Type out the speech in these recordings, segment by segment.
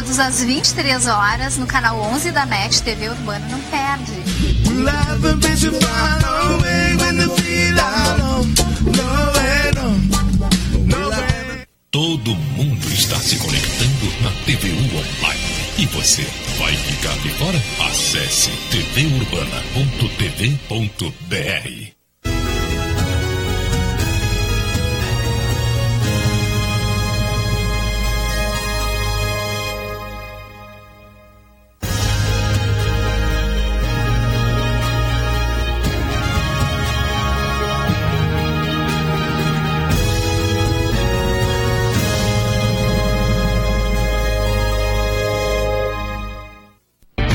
sábados às 23 horas no canal 11 da NET TV Urbana. Não perde. Todo mundo está se conectando na TVU Online. E você vai ficar de fora? Acesse tvurbana.tv.br.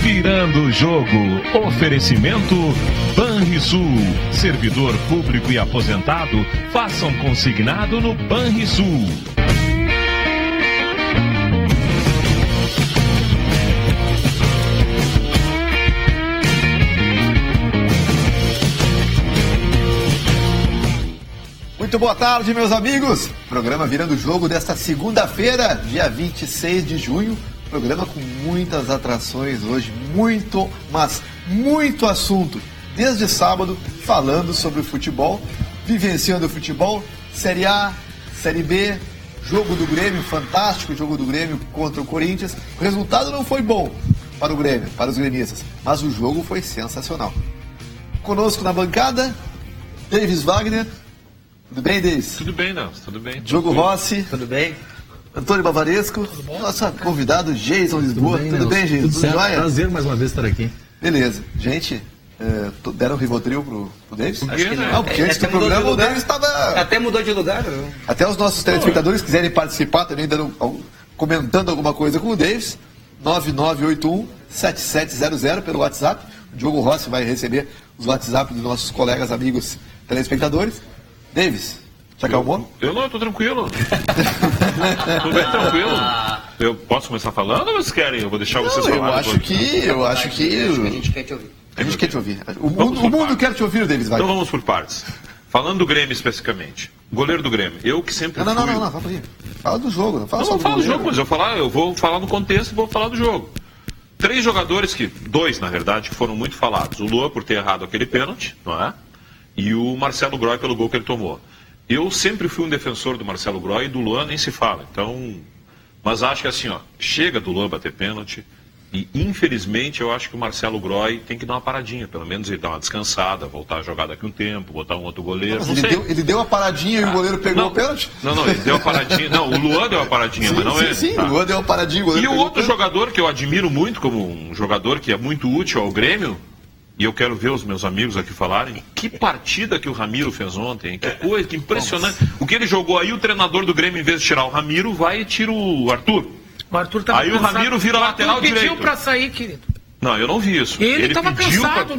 Virando o jogo. Oferecimento Banrisul. Servidor público e aposentado, façam consignado no Banrisul. Muito boa tarde, meus amigos. Programa Virando o Jogo desta segunda-feira, dia 26 de junho. Programa com muitas atrações hoje, muito assunto. Desde sábado, falando sobre o futebol, vivenciando o futebol, Série A, Série B, jogo do Grêmio, fantástico jogo do Grêmio contra o Corinthians. O resultado não foi bom para o Grêmio, para os gremistas, mas o jogo foi sensacional. Conosco na bancada, Davis Wagner. Tudo bem, Davis? Tudo bem, Nelson, tudo bem. Diogo Rossi. Tudo bem? Antônio Bavaresco, nosso convidado Jason Lisboa. Tudo bem, Jason? Tudo jóia? Prazer mais uma vez estar aqui. Beleza. Gente, deram o Rivotril pro Davis? Acho que não. Não, porque antes do programa o Davis estava... Até mudou de lugar. Até os nossos telespectadores quiserem participar também, comentando alguma coisa com o Davis, 9981-7700 pelo WhatsApp. O Diogo Rossi vai receber os WhatsApp dos nossos colegas, amigos, telespectadores. Davis... Te acalmou? Eu tô tranquilo. Tô bem tranquilo. Eu posso começar falando ou vocês querem? Eu vou deixar vocês falarem. Eu acho que... A gente quer te ouvir. A gente quer te ouvir. O mundo quer te ouvir, Davis. Vai. Então vamos por partes. Falando do Grêmio especificamente. Goleiro do Grêmio. Eu que sempre Não, fala do jogo. Não fala do jogo, mas eu vou falar no contexto e vou falar do jogo. 3 jogadores, 2 na verdade, que foram muito falados. O Luan por ter errado aquele pênalti, não é? E o Marcelo Groy pelo gol que ele tomou. Eu sempre fui um defensor do Marcelo Groy e do Luan nem se fala. Então, mas acho que assim, chega do Luan bater pênalti e infelizmente eu acho que o Marcelo Groy tem que dar uma paradinha, pelo menos ele dar uma descansada, voltar a jogar daqui um tempo, botar um outro goleiro. Não sei. Ele deu uma paradinha e o goleiro pegou o pênalti? Não, ele deu uma paradinha. Não, o Luan deu uma paradinha, mas não ele. Sim, o Luan deu uma paradinha, o goleiro pegou. E o outro jogador que eu admiro muito como um jogador que é muito útil ao Grêmio, e eu quero ver os meus amigos aqui falarem, que partida que o Ramiro fez ontem, que coisa, que impressionante. O que ele jogou aí, o treinador do Grêmio, em vez de tirar o Ramiro, vai e tira o Arthur. O Arthur tava aí cansado. O Ramiro vira lateral direito. Ele pediu pra sair, querido. Não, eu não vi isso. Ele tava cansado.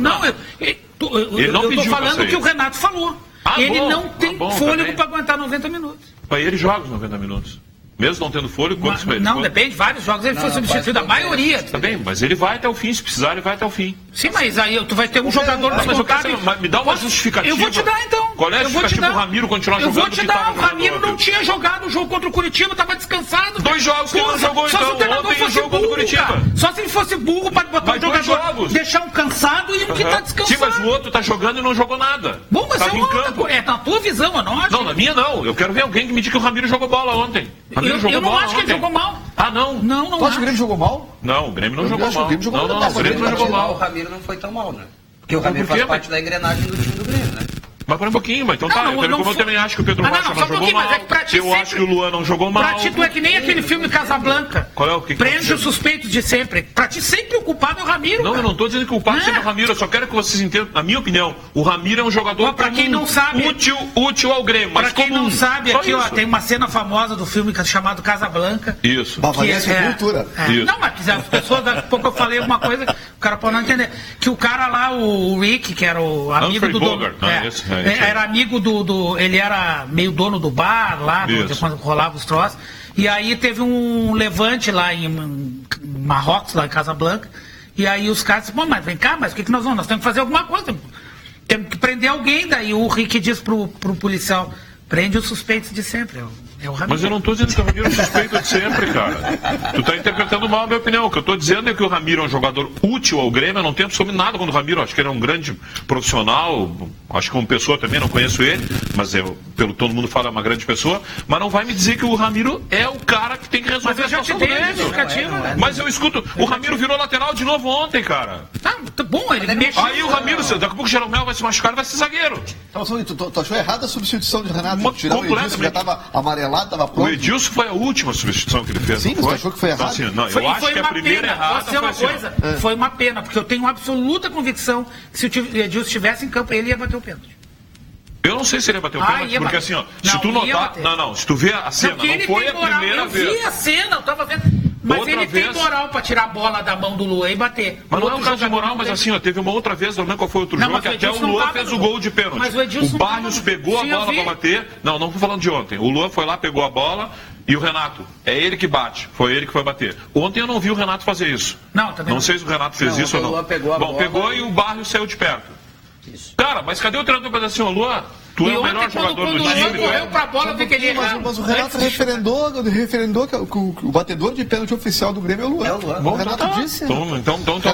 Eu tô falando o que o Renato falou. Ele não tem fôlego pra aguentar 90 minutos. Aí ele joga os 90 minutos. Mesmo não tendo fôlego, quantos meses? Não, depende, vários jogos ele foi substituído, a maioria. Tá bem, mas ele vai até o fim, se precisar, ele vai até o fim. Sim, mas aí tu vai ter um jogador descontado. Mas me dá uma justificativa. Eu vou te dar, então. Qual é a justificativa do Ramiro continuar jogando? Eu vou te dar, o Ramiro não tinha jogado o jogo contra o Curitiba, tava descansado. 2 jogos que ele não jogou, então. Só se o treinador fosse burro, só se ele fosse burro para botar o jogador, deixar um cansado e um que tá descansado. Sim, mas o outro tá jogando e não jogou nada. Bom, mas é na tua visão, a nossa. Não, na minha não. Eu quero ver alguém que me diga que o Ramiro jogou bola ontem. Eu não acho que ele jogou mal. Ah, não? Não. Tu acha que o Grêmio jogou mal? Não, o Grêmio não jogou mal. O Grêmio não jogou mal. O Ramiro não foi tão mal, né? Porque o Ramiro faz parte da engrenagem do time do Grêmio, né? Mas por um pouquinho, mas então tá. Eu também acho que o Pedro Rocha não jogou mal. Eu acho que o Luan não jogou mal. Pra ti, tu é que nem aquele filme Casablanca. Qual é o que? Prende os suspeitos de sempre. Pra ti, sempre o culpado é o Ramiro. Não, eu não tô dizendo que o culpado sempre é o Ramiro. Eu só quero que vocês entendam, na minha opinião, o Ramiro é um jogador pra quem não sabe, útil ao Grêmio. Pra quem não sabe, aqui ó, tem uma cena famosa do filme chamado Casablanca. Isso. Bavarense é cultura. Isso. Não, mas as pessoas, daqui a pouco eu falei alguma coisa, o cara pode não entender. Que o cara lá, o Rick, que era o amigo do dono. Era amigo ele era meio dono do bar lá, quando rolava os troços. E aí teve um levante lá em Marrocos, lá em Casablanca. E aí os caras disseram, mas vem cá, mas o que nós vamos? Nós temos que fazer alguma coisa. Temos que prender alguém. Daí o Rick diz pro policial, prende os suspeitos de sempre. É o Ramiro. Mas eu não estou dizendo que o Ramiro é suspeito de sempre, cara. Tu está interpretando mal a minha opinião. O que eu estou dizendo é que o Ramiro é um jogador útil ao Grêmio. Eu não tenho absolutamente nada contra o Ramiro. Acho que ele é um grande profissional. Acho que como pessoa também, não conheço ele. Mas pelo que todo mundo fala, é uma grande pessoa. Mas não vai me dizer que o Ramiro é o cara que tem que resolver a situação do Grêmio. Mas eu escuto, o Ramiro virou lateral de novo ontem, cara. Tá bom, ele mexe. Aí o Ramiro, daqui a pouco o Jeromel vai se machucar e vai ser zagueiro. Tu achou errada a substituição de Renato? Tirar o Edilson, já estava amarelado, estava pronto. O Edilson foi a última substituição que ele fez. Sim, você achou que foi errado? Então, assim, não, eu acho que a primeira errada foi uma coisa. Foi uma pena, porque eu tenho absoluta convicção que se o Edilson estivesse em campo, ele ia bater o pênalti. Eu não sei se ele ia bater o pênalti, porque assim, ó, se tu notar... Não, se tu vê a cena, não foi a primeira vez. Eu vi a cena, eu tava vendo... Mas outra ele tem moral pra tirar a bola da mão do Luan e bater. Mas não é um caso de moral, mas assim, ó, teve uma outra vez, não lembro qual foi outro jogo, que até o Luan fez o gol de pênalti. Mas o Barrios pegou a bola pra bater. Não tô falando de ontem. O Luan foi lá, pegou a bola e o Renato, é ele que bate. Foi ele que foi bater. Ontem eu não vi o Renato fazer isso. Não sei se o Renato fez isso ou não. O Luan pegou a bola. Pegou e o Barrios saiu de perto. Isso. Cara, mas cadê o treinador pra dizer assim, ô Luan? Tu é o melhor jogador do time. Ele correu pra bola, vi que ele errou. Mas o Renato referendou que o batedor de pênalti oficial do Grêmio é o Luan. É o Luan. O Renato disse. Então a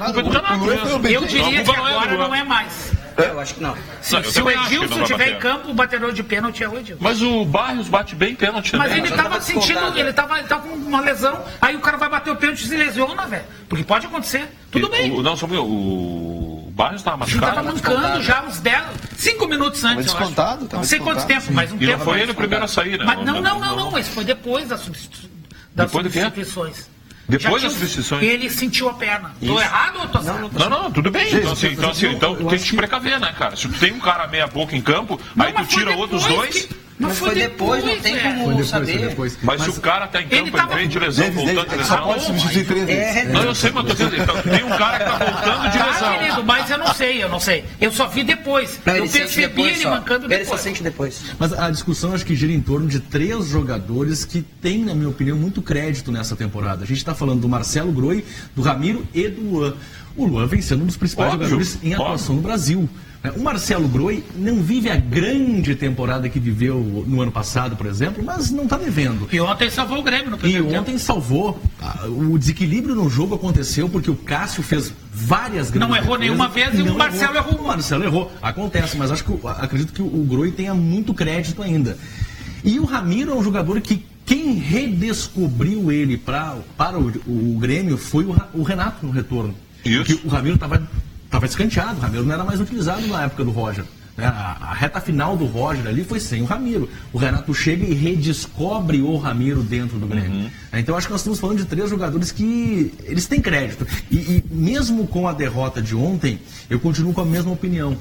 culpa é do Renato. Eu diria que agora não é mais. Eu acho que não. Se o Edilson estiver em campo, o batedor de pênalti é o Edilson. Mas o Barrios bate bem pênalti também. Mas ele estava sentindo, ele tava com uma lesão, aí o cara vai bater o pênalti e se lesiona, velho. Porque pode acontecer. Tudo bem. O Barrios estava machucado. Ele estava mancando já uns 5 minutos antes. Mas descontado, não sei quanto tempo, mas um tempo. E não foi ele o primeiro a sair, né? Mas não, esse foi depois das substituições. Depois das substituições. Ele sentiu a perna. Estou errado ou estou certo? Não, tudo bem. Então tem que te precaver, né, cara? Se tu tem um cara meia boca em campo, aí tu tira outros dois. Mas foi depois, não tem como saber. Mas se o cara tá em campo, ele vem de lesão, voltando de lesão. Pode substituir 3 vezes. Não, eu sei, mas tô dizendo, tem um cara que tá voltando de lesão. Querido, mas eu não sei. Eu só vi depois. Eu percebi ele mancando depois. Ele só sente depois. Mas a discussão acho que gira em torno de 3 jogadores que têm, na minha opinião, muito crédito nessa temporada. A gente está falando do Marcelo Groi, do Ramiro e do Luan. O Luan vem sendo um dos principais jogadores em atuação no Brasil. O Marcelo Groi não vive a grande temporada que viveu no ano passado, por exemplo, mas não está devendo. E ontem salvou o Grêmio no primeiro tempo. E ontem salvou. O desequilíbrio no jogo aconteceu porque o Cássio fez várias grandes Não errou nenhuma vez e o Marcelo errou. O Marcelo errou. Acontece, mas acredito que o Groi tenha muito crédito ainda. E o Ramiro é um jogador que quem redescobriu ele para o Grêmio foi o Renato no retorno. Isso. Porque o Ramiro estava escanteado, o Ramiro não era mais utilizado na época do Roger. A reta final do Roger ali foi sem o Ramiro. O Renato chega e redescobre o Ramiro dentro do Grêmio. Então acho que nós estamos falando de 3 jogadores que eles têm crédito. E mesmo com a derrota de ontem, eu continuo com a mesma opinião.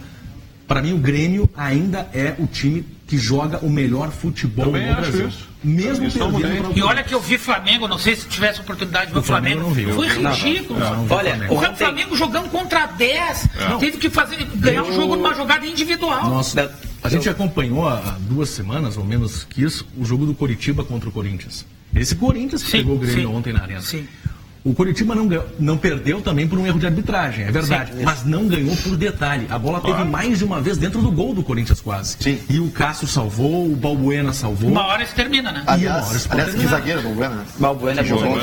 Para mim, o Grêmio ainda é o time que joga o melhor futebol também no Brasil. Isso. Mesmo perdendo. E olha que eu vi Flamengo, não sei se tivesse oportunidade de ver o Flamengo. Não vi, foi ridículo. Olha, o Flamengo jogando contra 10, teve que ganhar um jogo numa jogada individual. Nossa, a gente acompanhou há 2 semanas, ou menos que isso, o jogo do Coritiba contra o Corinthians. Esse Corinthians que pegou o Grêmio ontem na arena. Sim. O Coritiba não perdeu também por um erro de arbitragem, é verdade. Sim, mas não ganhou por detalhe. A bola teve mais de uma vez dentro do gol do Corinthians quase. Sim. E o Cássio salvou, o Balbuena salvou. Uma hora isso termina, né? Aliás, que zagueiro do Balbuena, né? Balbuena jogou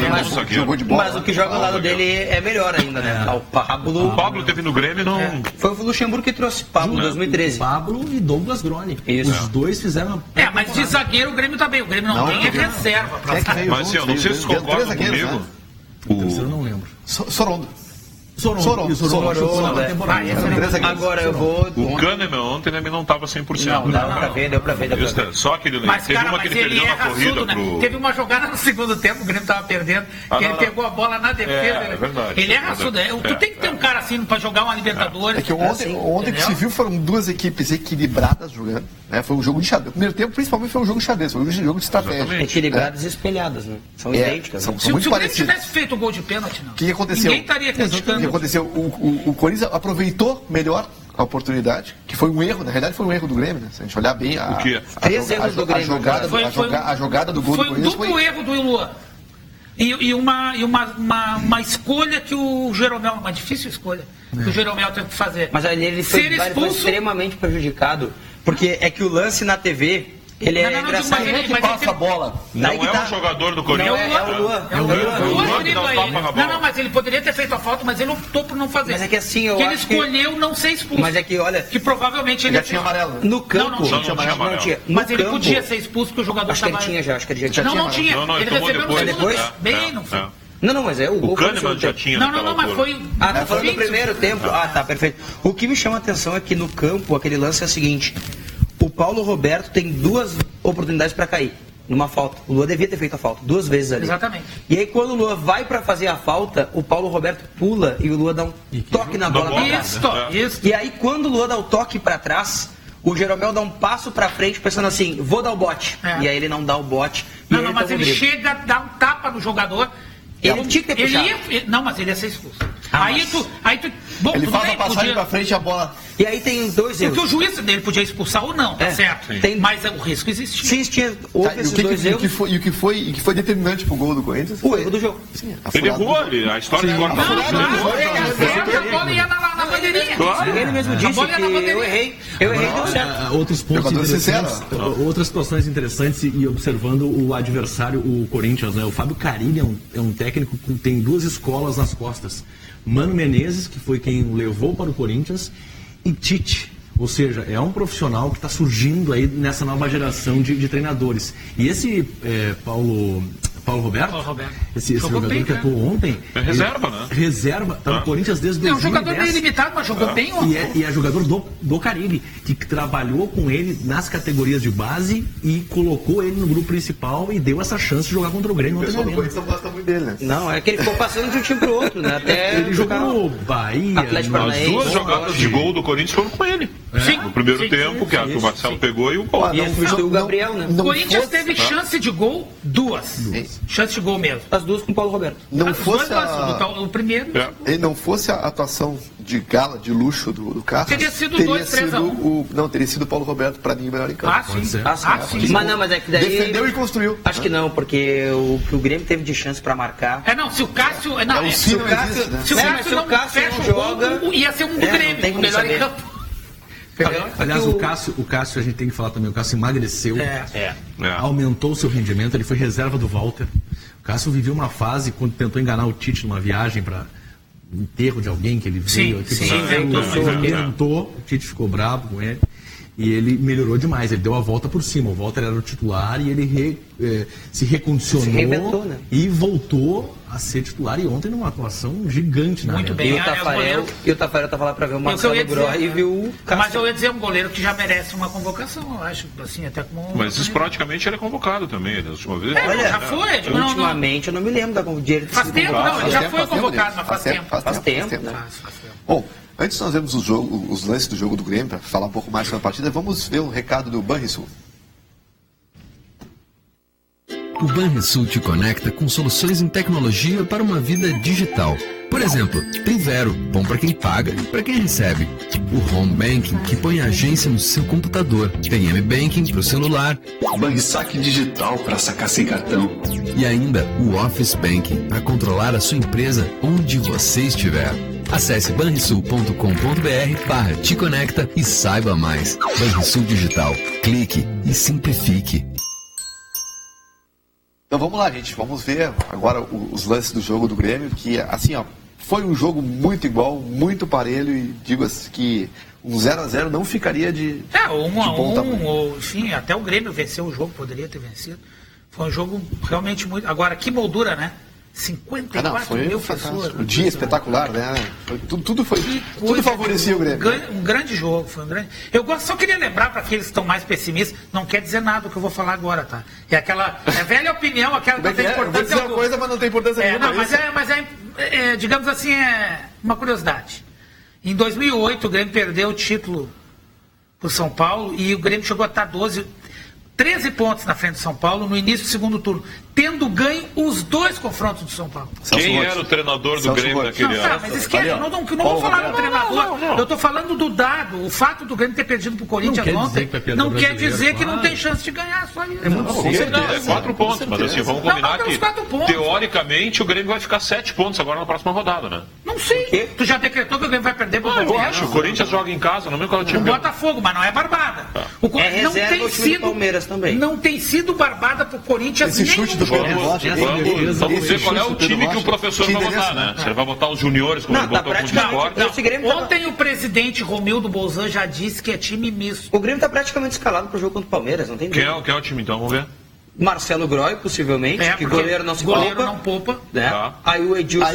de bola. Mas o que joga ao lado dele é melhor ainda, né? O Pablo teve no Grêmio e não... Foi o Luxemburgo que trouxe Pablo em 2013. Pablo e Douglas Groni. Isso. Os dois fizeram... Mas de zagueiro o Grêmio tá bem. O Grêmio não tem reserva pra Mas assim, eu não sei se vocês concordam comigo. O terceiro eu não lembro. Sorondo. Agora eu vou... O Kahneman ontem não estava 100%. Não, deu pra ver. Só que ele teve uma que ele perdeu na corrida. Né? Teve uma jogada no segundo tempo, o Grêmio estava perdendo, que ele pegou a bola na defesa. É verdade. Ele é raçudo. Tu tem que ter um cara assim para jogar uma Libertadores. É que ontem que se viu foram 2 equipes equilibradas jogando. Né? Foi um jogo de xadrez. O primeiro tempo, principalmente, foi um jogo de xadrez, foi um jogo de estratégia. Equilibradas e espelhadas, né? São idênticas. São se muito o Grêmio tivesse feito o gol de pênalti, não. O que aconteceu? Ninguém estaria criticando. O que aconteceu? O Corinthians aproveitou melhor a oportunidade, que foi um erro, na realidade foi um erro do Grêmio, né? Se a gente olhar bem a jogada do gol do Corinthians. Foi um duplo erro do Luan. E uma escolha que o Jeromel, uma difícil escolha, que o Jeromel teve que fazer. Mas ali ele foi extremamente prejudicado, porque é que o lance na TV Ele é engraçado, ele passa a bola. Não é um jogador do Corinthians. É o Luan. Não, mas ele poderia ter feito a falta, mas ele optou por não fazer. Mas é que assim, eu que acho ele escolheu não ser expulso. Mas é que, olha... Que provavelmente ele... Já tinha amarelo. No campo... Não tinha. Mas ele podia ser expulso porque o jogador estava... Acho que ele tinha já, acho que ele já tinha. Não tinha. Não, ele recebeu no depois. Bem, não foi. Não, mas é o Kahneman já tinha. Não, mas foi... tá falando do primeiro tempo. Tá, perfeito. O que me chama a atenção é que no campo, aquele lance é o seguinte... O Paulo Roberto tem 2 oportunidades para cair numa falta. O Luan devia ter feito a falta 2 vezes ali. Exatamente. E aí quando o Luan vai para fazer a falta, o Paulo Roberto pula e o Luan dá um toque na bola para trás. Isso. E aí quando o Luan dá o toque para trás, o Jeromel dá um passo para frente pensando assim, vou dar o bote. E aí ele não dá o bote. Não, mas ele chega, dá um tapa no jogador. Ele tinha que ter puxado. Não, mas ele ia ser expulso. Aí tu... Bom, ele faz a passagem pra frente e a bola... E aí tem 2 erros. Porque o juiz dele podia expulsar ou não, tá certo? Mas o risco existia. Sim, houve esses 2 erros. E o que foi determinante pro gol do Corinthians? O erro do jogo. Sim, ele errou ali, a história de Não, a bola ia na bandeirinha. Ele mesmo disse que eu errei, deu certo. Outros pontos interessantes, outras situações interessantes e observando o adversário, o Corinthians, né? O Fábio Carilli é um técnico que tem 2 escolas nas costas. Mano Menezes, que foi quem o levou para o Corinthians, e Tite, ou seja, é um profissional que está surgindo aí nessa nova geração de treinadores. E esse Paulo Roberto, esse jogador bem, que atuou ontem... É reserva, né? Reserva, está no Corinthians desde 2010. É um jogador bem limitado, mas jogou bem ontem. E é jogador do Carilli, que trabalhou com ele nas categorias de base e colocou ele no grupo principal e deu essa chance de jogar contra o Grêmio. O pessoal do Corinthians não gosta muito dele, né? Não, é que ele ficou passando de um time pro outro, né? Até ele jogou no Bahia. As 2 jogadas de gol do Corinthians foram com ele. Sim. No primeiro tempo, que o Marcelo pegou e o gol. E ele o Gabriel, né? O Corinthians teve chance de gol 2. Chance de gol mesmo. As 2 com o Paulo Roberto. Não fosse o primeiro. Não fosse a atuação de gala, de luxo do Cássio. Teria sido 2-3-1. Não, teria sido o Paulo Roberto, para mim, o melhor em campo. Sim. Mas é que daí... Defendeu e construiu. Acho que não, porque o que o Grêmio teve de chance para marcar... Se o Cássio... Se o Cássio não joga... Ia ser um do Grêmio, o melhor em campo. Aliás, o Cássio, a gente tem que falar também, o Cássio emagreceu, aumentou o seu rendimento, ele foi reserva do Walter. O Cássio viveu uma fase quando tentou enganar o Tite numa viagem para enterro de alguém que ele veio aqui. Inventou, o Tite ficou bravo com ele. E ele melhorou demais, ele deu a volta por cima. O Walter era o titular e ele se recondicionou e voltou a ser titular. E ontem numa atuação gigante na Muito bem. E o Tafarel estava lá para ver o Marcelo Groy e viu o Cássio. Mas eu ia dizer um goleiro que já merece uma convocação, eu acho, assim, até como... Mas esporadicamente ele é convocado também, da última vez. Já foi. Ultimamente eu não me lembro da convocação. Faz tempo, não, ele já foi convocado, mas faz tempo. Bom, antes de nós vermos os lances do jogo do Grêmio, para falar um pouco mais sobre a partida, vamos ver um recado do Banrisul. O Banrisul te conecta com soluções em tecnologia para uma vida digital. Por exemplo, tem Vero, bom para quem paga e para quem recebe. O Home Banking, que põe a agência no seu computador. Tem M-Banking para o celular. Banrisaque digital para sacar sem cartão. E ainda o Office Banking, para controlar a sua empresa onde você estiver. Acesse banrisul.com.br/te conecta e saiba mais. Banrisul Digital. Clique e simplifique. Então vamos lá, gente. Vamos ver agora os lances do jogo do Grêmio, que assim, foi um jogo muito igual, muito parelho, e digo assim que um 0-0 não ficaria de 1-1, ou enfim, até o Grêmio venceu o jogo, poderia ter vencido. Foi um jogo realmente muito... Agora, que moldura, né? 54 mil pessoas. Um dia espetacular, né? Tudo favorecia o Grêmio. Um grande jogo, foi um grande... só queria lembrar para aqueles que estão mais pessimistas, não quer dizer nada o que eu vou falar agora, tá? É aquela velha opinião, aquela que não tem importância. Vou dizer uma coisa, mas não tem importância nenhuma. Digamos assim, é uma curiosidade. Em 2008, o Grêmio perdeu o título para o São Paulo e o Grêmio chegou a estar 13 pontos na frente do São Paulo no início do segundo turno, tendo ganho os 2 confrontos do São Paulo. Quem era o treinador do Grêmio naquele ano? Mas esquece, não vou falar do treinador. Eu estou falando do dado. O fato do Grêmio ter perdido para o Corinthians ontem não quer dizer que não tem chance de ganhar. Só isso. Com certeza, é 4 pontos. Mas assim, vamos combinar que, teoricamente, o Grêmio vai ficar 7 pontos agora na próxima rodada, né? Não sei. Tu já decretou que o Grêmio vai perder pro Palmeiras? Eu acho. O Corinthians joga em casa, não lembro qual é o time. O Botafogo, mas não é barbada. O não tem sido Palmeiras também. Não tem sido barbada pro Corinthians. Esse chute do Vamos ver qual é o time que o professor vai botar, né? Se ele vai botar os juniores, como ele botou com o Discord. Ontem o presidente Romildo Bolzan já disse que é time misto. O Grêmio tá praticamente escalado pro jogo contra o Palmeiras, não tem Quem é o time então? Vamos ver. Marcelo Groy, possivelmente, que goleiro não se poupa. Né? Tá. Aí o Edilson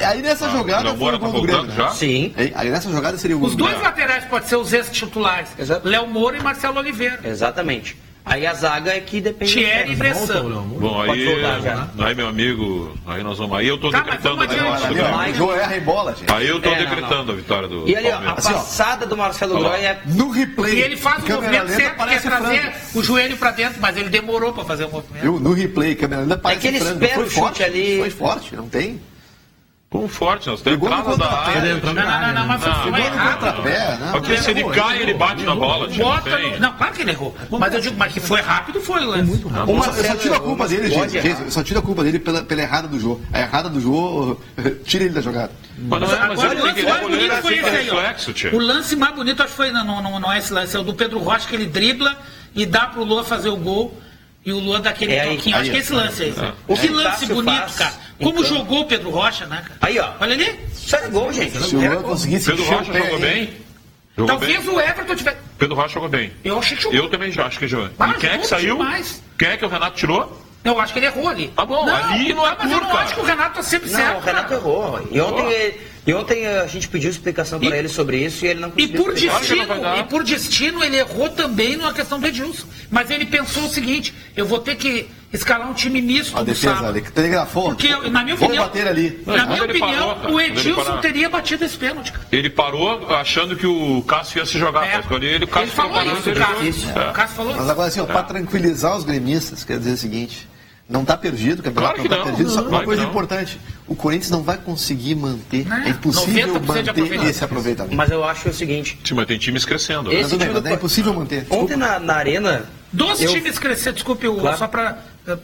aí nessa jogada foi o gol do Grêmio. Já? Sim. Aí nessa jogada seria o gol do Grêmio. Os dois laterais podem ser os ex-titulares. Léo Moura e Marcelo Oliveira. Exatamente. Aí a zaga é que depende... Thierry e Bressan. Bom, aí meu amigo, aí nós vamos... Aí eu tô decretando a vitória. O João erra em bola, gente. Aí eu tô decretando a vitória do E ali, ó, Palmeiras. a passada do Marcelo Groy é... No replay... E ele faz o movimento certo, que é trazer o joelho pra dentro, mas ele demorou pra fazer o movimento. No replay, câmera lenta, parece que ele espera o chute ali... Foi forte, não tem? Com forte, nós temos entrada da área. Não, mas foi errado. Porque se ele cai, ele bate na bola. Não, claro que ele errou. Mas eu digo, mas que foi rápido, foi o lance. Muito rápido. Eu só tiro a culpa dele, gente. Eu só tiro a culpa dele pela errada do jogo. A errada do jogo, tira ele da jogada. Mas o lance mais bonito foi esse aí, ó. O lance mais bonito, acho que foi, não é esse lance, é o do Pedro Rocha, que ele dribla e dá pro Lua fazer o gol. E o Luan daquele toquinho. Acho que é esse lance aí. Que lance bonito, cara. Como jogou o Pedro Rocha, né, cara? Aí, ó. Olha ali. Isso é gol, gente. Se o Luan conseguisse... Pedro Rocha jogou bem? Talvez o Everton tivesse... Pedro Rocha jogou bem. Eu achei que jogou. Eu também já acho que jogou. E quem é que saiu? Quem é que o Renato tirou? Eu acho que ele errou ali. Tá bom, ali não é mas eu não acho que o Renato tá sempre certo. Não, o Renato errou. E ontem a gente pediu explicação para ele sobre isso e ele não conseguiu. E por destino ele errou também na questão do Edilson. Mas ele pensou o seguinte, eu vou ter que escalar um time misto no sábado. Telegrafou. Porque, na minha opinião, bater ali. Na minha opinião, o Edilson teria batido esse pênalti. Ele parou achando que o Cássio ia se jogar. Ele falou isso, o Cássio falou. Mas agora assim, para tranquilizar os gremistas, quer dizer o seguinte... Não está perdido, o campeonato não está perdido. Só que uma coisa importante, o Corinthians não vai conseguir manter, é impossível manter esse aproveitamento. Mas eu acho o seguinte... Sim, mas tem times crescendo. Mas é impossível manter. Ontem na arena... Times crescendo, desculpe, só para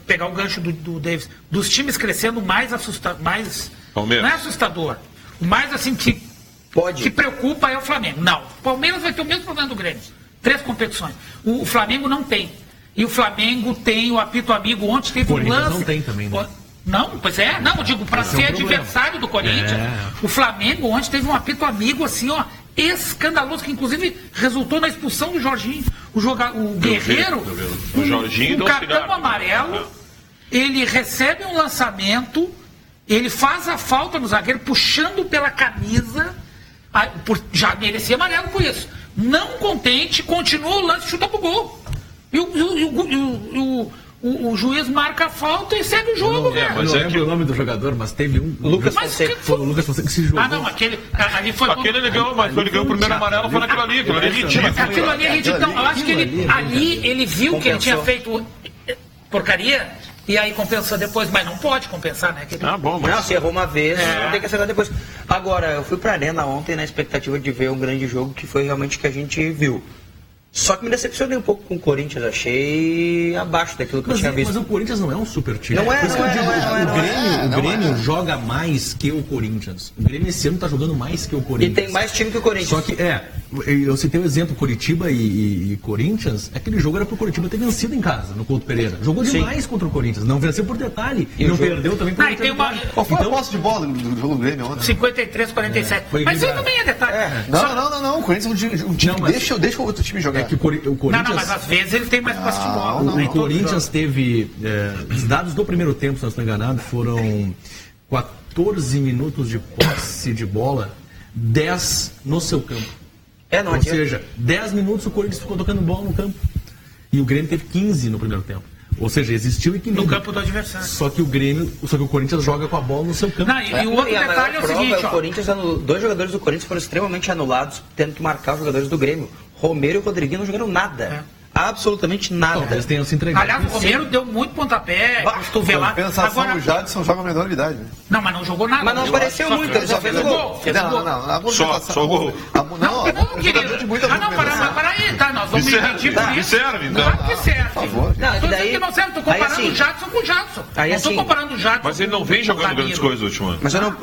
pegar o gancho do Davis, dos times crescendo mais assustador, não é assustador, o mais assim que preocupa é o Flamengo. Não, o Palmeiras vai ter o mesmo problema do Grêmio, 3 competições, o Flamengo não tem. E o Flamengo tem o apito amigo. Ontem teve um lance. Não tem também, né? Não, pois é. Não, eu digo, para ser adversário do Corinthians. O Flamengo ontem teve um apito amigo, assim, ó, escandaloso, que inclusive resultou na expulsão do Jorginho. O Guerreiro, o Jorginho, um cartão amarelo, ele recebe um lançamento, ele faz a falta no zagueiro, puxando pela camisa, já merecia amarelo por isso. Não contente, continua o lance, chuta pro gol. E o juiz marca a falta e segue o jogo, velho. Eu não lembro o nome do jogador, mas teve um... Lucas Fonseca. Foi o Lucas Fonseca que se jogou. Não, ali foi... Aquele ele ganhou, mas ele ganhou o primeiro amarelo, foi naquilo ali. Aquilo ali é ridículo. Aquilo ali é ridículo. Então, eu acho que ele viu que ele tinha feito porcaria e aí compensou depois. Mas não pode compensar, né? Bom, mas... Não, se errou uma vez, tem que acertar depois. Agora, eu fui pra Arena ontem na expectativa de ver um grande jogo que foi realmente o que a gente viu. Só que me decepcionei um pouco com o Corinthians, achei abaixo daquilo que eu tinha visto. Mas o Corinthians não é um super time. Não é. O Grêmio joga mais que o Corinthians. O Grêmio esse ano está jogando mais que o Corinthians. E tem mais time que o Corinthians. Só que, eu citei um exemplo, Curitiba e Corinthians, aquele jogo era pro Curitiba ter vencido em casa, no Couto Pereira. Jogou demais contra o Corinthians, não venceu por detalhe. E não perdeu também por detalhe. Qual foi a posse de bola do jogo do Grêmio ontem? 53-47. Mas isso também é detalhe. Não. O Corinthians é um time que deixa o outro time jogar. É que o Corinthians... Não, mas às vezes ele tem mais posse de bola. O Corinthians teve... os dados do primeiro tempo, se não estou enganado, foram 14 minutos de posse de bola, 10 no seu campo. Ou seja, 10 minutos o Corinthians ficou tocando bola no campo. E o Grêmio teve 15 no primeiro tempo. Ou seja, existiu equilíbrio. No campo do adversário. Só que o Corinthians joga com a bola no seu campo. E o outro detalhe é o seguinte, o Corinthians, 2 jogadores do Corinthians foram extremamente anulados, tendo que marcar os jogadores do Grêmio. Romero e o Rodriguinho não jogaram nada. Absolutamente nada. Eles tenham se entregado. Aliás, o Romero deu muito pontapé, cotovelado. Agora o Jadson joga a menor idade, né? Não, mas não jogou nada. Mas não apareceu muito, ele só fez o gol. Não. Só gol. Não, querido. Para aí, tá? Nós vamos dividir por isso. Serve, então. Claro que serve. Por favor. Não serve, tô comparando o Jadson com o Jadson. Não tô comparando o Jadson. Mas ele não vem jogando grandes coisas ultimamente. Mas eu não.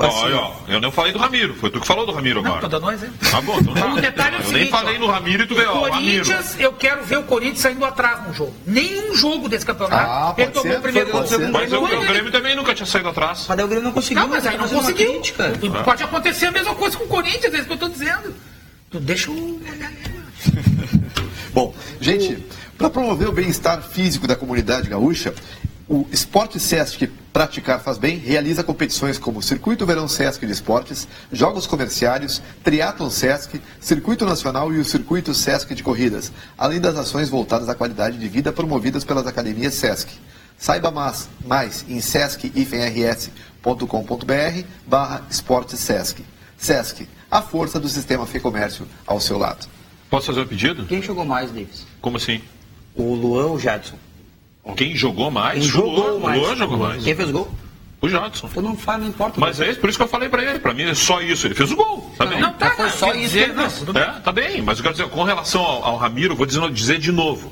Eu não falei do Ramiro, foi tu que falou do Ramiro agora. Não, tô dando um exemplo. Tá bom, então O detalhe é o eu seguinte, nem falei no Ramiro e tu veio, ó. Corinthians, eu quero ver o Corinthians saindo atrás no jogo. Nenhum jogo desse campeonato ele tomou o primeiro gol. Mas o Grêmio também nunca tinha saído atrás. Mas o Grêmio não conseguiu. Não, mas aí não conseguiu. Pode acontecer a mesma coisa com o Corinthians, é isso que eu tô dizendo. Tu deixa o... Bom, gente, para promover o bem-estar físico da comunidade gaúcha, o Esporte Sesc Praticar Faz Bem realiza competições como Circuito Verão Sesc de Esportes, Jogos Comerciários, Triatlon Sesc, Circuito Nacional e o Circuito Sesc de Corridas, além das ações voltadas à qualidade de vida promovidas pelas academias Sesc. Saiba mais em sesc-rs.com.br/Esporte Sesc. Sesc, a força do sistema Fê Comércio ao seu lado. Posso fazer um pedido? Quem jogou mais, Davis? Como assim? O Luan ou o Jadson? Quem jogou mais? Quem jogou mais? O Luan jogou mais. Quem fez gol? O Jadson. Eu não falo, não importa. Mas é por isso que eu falei pra ele. Pra mim é só isso. Ele fez o gol. Tá bem? Não, tá, foi só isso. Tá bem. Mas eu quero dizer, com relação ao Ramiro, vou dizer de novo.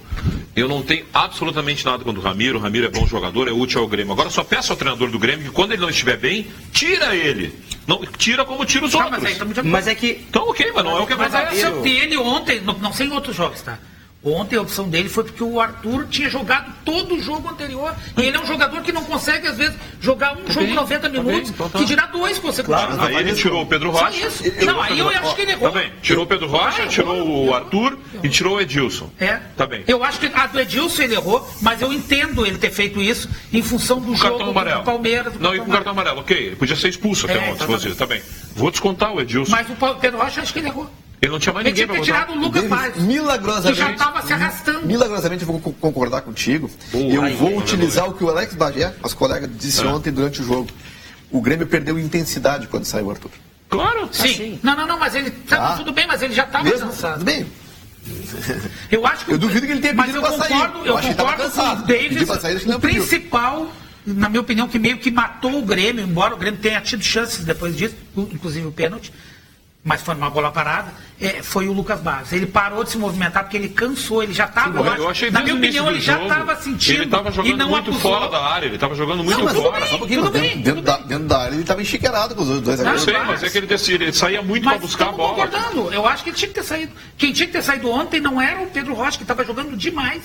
Eu não tenho absolutamente nada contra o Ramiro. O Ramiro é bom jogador, é útil ao Grêmio. Agora só peço ao treinador do Grêmio que quando ele não estiver bem, tira ele. Não, tira como tira os outros. Mas é que... Então ok, mas não é o que é Mas a verdadeiro. opção dele ontem, não sei em outros jogos, tá? Ontem a opção dele foi porque o Arthur tinha jogado todo o jogo anterior. E ele é um jogador que não consegue, às vezes, jogar um jogo 90 minutos, que dirá 2 consecutivos. Aí ele tirou o Pedro Rocha. Só isso. Não, aí eu acho que ele errou. Tá bem. Tirou o Pedro Rocha, tirou o Arthur e tirou o Edilson. Tá bem. Eu acho que a do Edilson ele errou, mas eu entendo ele ter feito isso em função do jogo do Palmeiras. Não, e com o cartão amarelo, ok. Ele podia ser expulso até ontem, se fosse. Tá bem. Vou descontar o Edilson. Mas o Pedro Rocha, acho que ele errou. Ele não tinha mais ninguém para botar. Ele tinha tirado o Lucas Paz. Milagrosamente. Que já estava se arrastando. Milagrosamente eu vou concordar contigo. Eu vou utilizar o que o Alex Bagé, nosso colega, disse ontem durante o jogo. O Grêmio perdeu intensidade quando saiu o Arthur. Claro. Sim. Não, mas ele... Tudo bem, mas ele já estava cansado. Tudo bem. Eu acho que... Eu duvido que ele tenha pedido para sair. Eu concordo com o Davis. O principal, na minha opinião, que meio que matou o Grêmio, embora o Grêmio tenha tido chances depois disso, inclusive o pênalti, mas foi uma bola parada, foi o Lucas Barros. Ele parou de se movimentar porque ele cansou, ele já estava... Na minha opinião, ele já estava sentindo. Ele estava jogando muito fora da área, ele estava jogando muito fora. Tudo bem. Dentro da área ele estava enxiqueirado com os dois. Não sei, mas é que ele saía muito para buscar a bola. Concordando. Eu acho que ele tinha que ter saído. Quem tinha que ter saído ontem não era o Pedro Rocha, que estava jogando demais.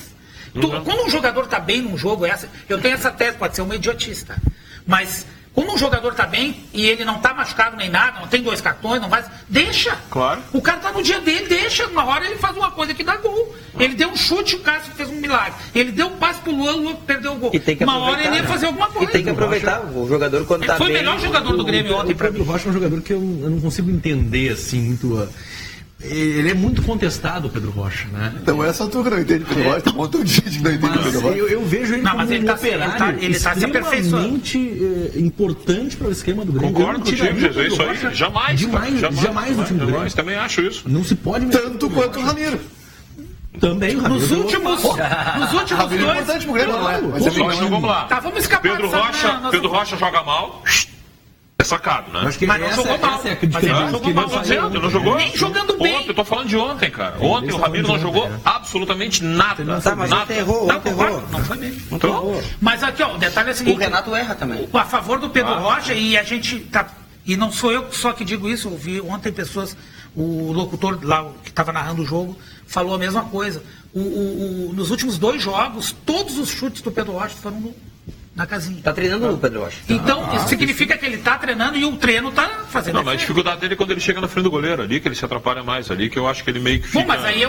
Quando um jogador está bem num jogo, eu tenho essa tese, pode ser uma idiotista, mas... Quando um jogador está bem e ele não está machucado nem nada, não tem 2 cartões, não faz. Deixa! Claro. O cara está no dia dele, deixa. Uma hora ele faz uma coisa que dá gol. Ele deu um chute, o Cássio fez um milagre. Ele deu um passe pro Luan, o Luan perdeu o gol. Uma hora ele ia fazer alguma coisa. E tem que aproveitar o jogador quando está bem. Foi o melhor jogador do Grêmio ontem para mim. O Rocha é um jogador que eu não consigo entender assim muito. Ele é muito contestado, o Pedro Rocha, né? Então essa altura não entende Pedro Rocha, tem um montão de gente que não entende Pedro Rocha. Eu vejo ele como um operário extremamente importante para o esquema do Grêmio. Concordo contigo, Jesus, isso aí. Jamais no time do Grêmio. Também acho isso. Não se pode... Tanto quanto o Ramiro. Também o Ramiro. Nos últimos Ramiro é importante pro Grêmio, não é? Vamos lá. Tá, vamos escapar. Pedro Rocha joga mal... É sacado, né? Acho que mas não jogou mal. Não jogou? Nem jogando bem. Ontem, eu tô falando de ontem, cara. Ontem o Ramiro não jogou absolutamente nada. Mas ontem errou. Não foi mesmo. Mas aqui, ó, o detalhe é o seguinte. O Renato erra também. A favor do Pedro Rocha, e a gente tá... E não sou eu só que digo isso, eu vi ontem pessoas, o locutor lá que estava narrando o jogo, falou a mesma coisa. Nos últimos 2 jogos, todos os chutes do Pedro Rocha foram na casinha. Tá treinando o Pedro Rocha. Então, isso significa que ele tá treinando e o treino tá fazendo. Não, mas a dificuldade dele é quando ele chega na frente do goleiro ali, que ele se atrapalha mais ali, que eu acho que ele meio que fica... Bom, mas aí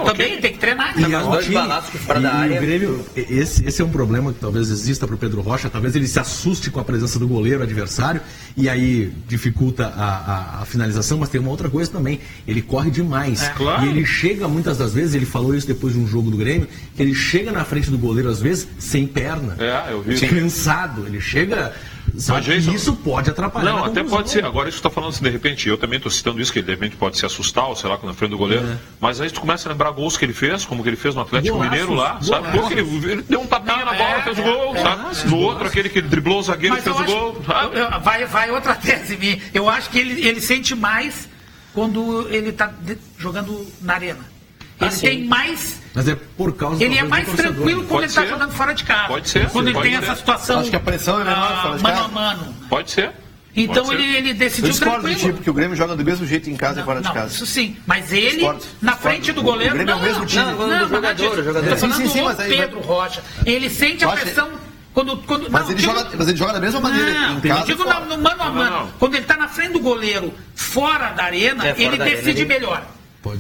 também tem que treinar. E os 2 balaços fora da área. O Grêmio, esse é um problema que talvez exista pro Pedro Rocha, talvez ele se assuste com a presença do goleiro adversário e aí dificulta a finalização, mas tem uma outra coisa também, ele corre demais. Claro. E ele chega muitas das vezes, ele falou isso depois de um jogo do Grêmio, que ele chega na frente do goleiro às vezes sem perna. Eu vi. cansado, ele chega... Sabe que isso pode atrapalhar. Não, até pode ser. Agora isso que tu tá falando assim, de repente, eu também estou citando isso, que ele de repente pode se assustar, ou sei lá, na frente do goleiro. Mas aí tu começa a lembrar gols que ele fez, como que ele fez no Atlético Mineiro lá, sabe? Pô, ele deu um tapinha na bola, fez o gol, sabe? No outro, aquele que driblou o zagueiro e fez o gol. Vai outra tese minha. Eu acho que ele sente mais quando ele está jogando na arena. Ele tem mais. Mas é por causa Ele é mais tranquilo quando ele está jogando fora de casa. Pode ser. Quando ele tem essa situação. Acho que a pressão é menor fora de casa. Mano a mano. Pode ser. Então ele decidiu tranquilo. Tipo, que o Grêmio joga do mesmo jeito em casa e fora de casa. Isso sim. Mas ele, na frente do goleiro. O Grêmio é o mesmo time. Não, jogador. O Pedro Rocha. Ele sente a pressão. Mas ele joga da mesma maneira em casa. Eu digo no mano a mano. Quando ele está na frente do goleiro, fora da arena, ele decide melhor.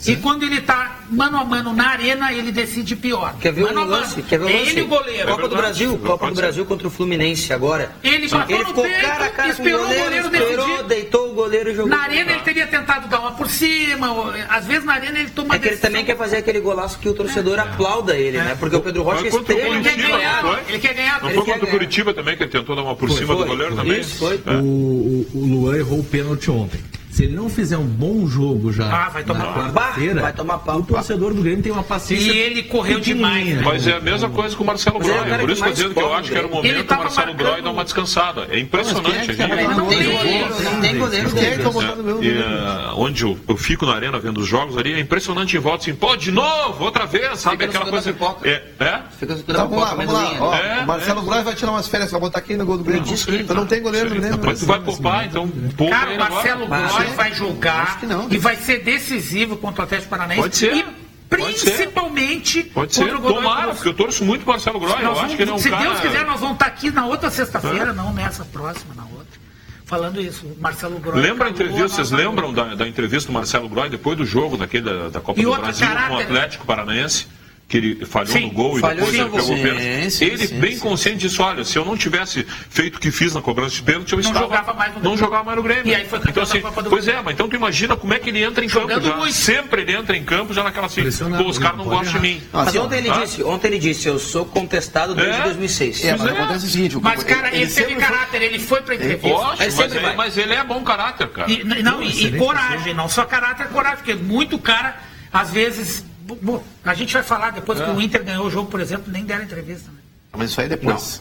E quando ele está mano a mano na arena, ele decide pior. Quer ver o lance? Ele o goleiro. Copa do Brasil contra o Fluminense agora. Ele ficou cara a cara, esperou o goleiro decidir. Deitou o goleiro e jogou. Na arena ele teria tentado dar uma por cima. Às vezes na arena ele toma que ele também quer fazer aquele golaço que o torcedor aplauda ele, né? Porque o Pedro Rocha ele quer ganhar. Não foi contra o Curitiba também, que ele tentou dar uma por cima do goleiro também? O Luan errou o pênalti ontem. Se ele não fizer um bom jogo já vai tomar pau. O torcedor do Grêmio tem uma paciência. E ele correu demais. Mas é a mesma coisa com o Marcelo Groy. Por isso que eu estou dizendo que eu acho que era o momento do Marcelo Groy dar uma descansada. É impressionante. Não tem goleiro. Onde eu fico na arena vendo os jogos ali, é impressionante em volta assim, pô, de novo, outra vez, sabe? Aquela coisa. Vamos lá. O Marcelo Groy vai tirar umas férias, vai botar aqui no gol do Grêmio. Então não tem goleiro no Grêmio. Mas tu vai poupar, então poupa. Cara, o Marcelo Groy vai jogar e vai ser decisivo contra o Atlético Paranaense. Pode ser. E principalmente pode ser. Tomara, porque eu torço muito para o Marcelo Groy. Eu acho que ele é um se cara... Deus quiser, nós vamos estar aqui na outra sexta-feira, não nessa próxima, na outra. Falando isso, o Marcelo Groy. Lembra a entrevista? Vocês lembram da entrevista do Marcelo Groy depois do jogo da Copa do Brasil com o Atlético Paranaense? Que ele falhou no gol e depois ele pegou o pênalti. Ele bem consciente disso, olha, se eu não tivesse feito o que fiz na cobrança de pênalti, eu não jogava mais no Grêmio. E aí foi então, assim, pois é, mas então tu imagina como é que ele entra em campo já. Sempre ele entra em campo já naquela assim, pô, os caras não gostam de mim. Mas ontem ele disse, eu sou contestado desde 2006. Mas acontece o seguinte, mas cara, ele teve caráter, ele foi pra entrevista. Mas ele é bom caráter, cara. E coragem, não só caráter, coragem, porque muito cara, às vezes... Bom, a gente vai falar depois que o Inter ganhou o jogo, por exemplo, nem deram entrevista. Né? Mas isso aí depois.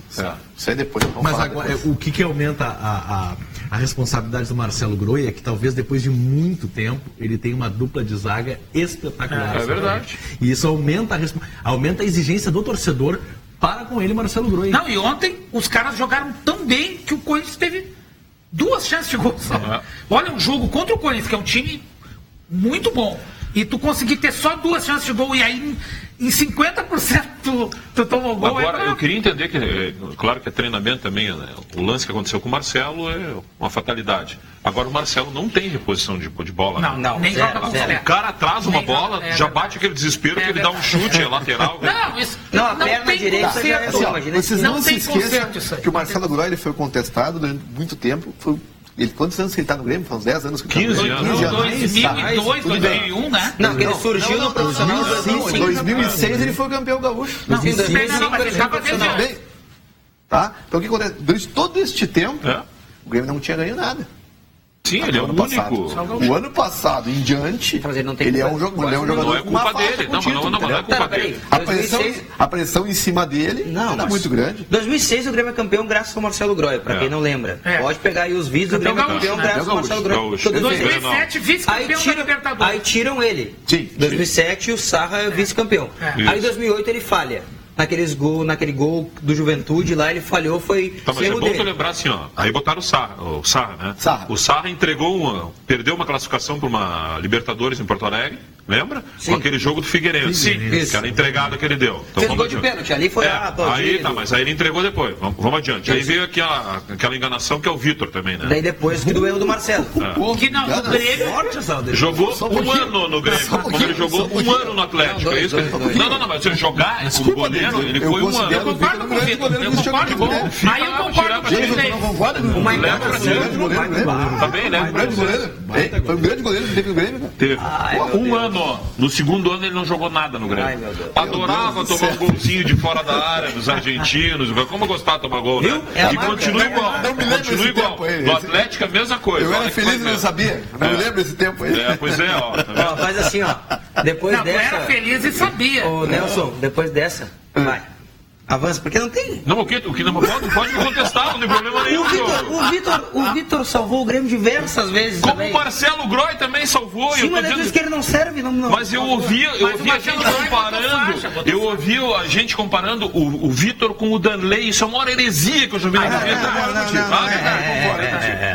Isso aí depois. Mas agora, depois. O que aumenta a responsabilidade do Marcelo Groy é que talvez depois de muito tempo ele tenha uma dupla de zaga espetacular. É verdade. E isso aumenta a exigência do torcedor para com ele, Marcelo Groy. Não, e ontem os caras jogaram tão bem que o Corinthians teve 2 chances de gol. Olha, um jogo contra o Corinthians, que é um time muito bom. E tu conseguir ter só 2 chances de gol e aí em 50% tu tomou gol. Agora, eu queria entender que, claro que é treinamento também, né? O lance que aconteceu com o Marcelo é uma fatalidade. Agora o Marcelo não tem reposição de bola. Não, nem joga com o cara atrasa uma bola, já bate aquele desespero que ele dá um chute, é lateral. Não, a perna direita já é assim, vocês não se esqueçam que o Marcelo Groy ele foi contestado durante muito tempo. Quantos anos que ele está no Grêmio? Faz uns 10 anos que ele está no Grêmio. 15 anos. 2002, 2001, né? Não, que ele surgiu no profissional em 2006 ele foi campeão gaúcho. Não, mas ele estava dentro. Tá? Então o que acontece? Durante todo este tempo, o Grêmio não tinha ganho nada. Sim, ele é o único. O ano passado em diante, ele é um jogador. Não é culpa dele. Não é culpa dele. A pressão em cima dele era muito grande. 2006 o Grêmio é campeão graças ao Marcelo Groy, pra quem não lembra. Pode pegar aí os vídeos, o Grêmio é campeão graças ao Marcelo Groy. 2007, vice-campeão da Libertadores. Aí tiram ele. Sim. 2007 o Sarra é vice-campeão. Aí em 2008 ele falha. Naquele gol do Juventude lá, ele falhou, foi... Tá, mas é bom tu lembrar assim, ó, aí botaram o Sarra, né? O Sarra perdeu uma classificação para uma Libertadores em Porto Alegre, lembra? Sim. Com aquele jogo do Figueirense, que era entregado que ele deu. Então, fez gol de pênalti, ali foi mas aí ele entregou depois, vamos adiante. Aí veio aquela enganação que é o Vitor também, né? Daí depois do erro do Marcelo. Que não, o Grêmio... Jogou um ano no Grêmio, como ele jogou um ano no Atlético, é isso? Não, mas se jogar com o goleiro, ele foi um ano. Eu concordo com o Vitor. Aí eu concordo com o Uma Também, né? Foi um grande goleiro que teve o Grêmio. Um ano ano. No segundo ano ele não jogou nada no Grêmio. Ai, meu Deus. Adorava tomar um golzinho de fora da área dos argentinos. Como eu gostava de tomar gol, né? E continua igual. Continua igual. No Atlético, a mesma coisa. Eu era feliz e não sabia. Não me lembro desse tempo aí. Pois é, ó. Tá Faz assim, ó. Depois dessa... Eu era feliz e sabia. Ô, Nelson, depois dessa, vai. Avança, porque não tem. Não, o que não pode me contestar, não tem problema nenhum. O Vitor salvou o Grêmio diversas vezes. Como também. o Marcelo Groy também salvou. Sim, mas dizendo que ele não serve. Não, mas eu ouvi a gente comparando. Eu ouvi a gente comparando o Vitor com o Danley. Isso é uma heresia que eu já vi na minha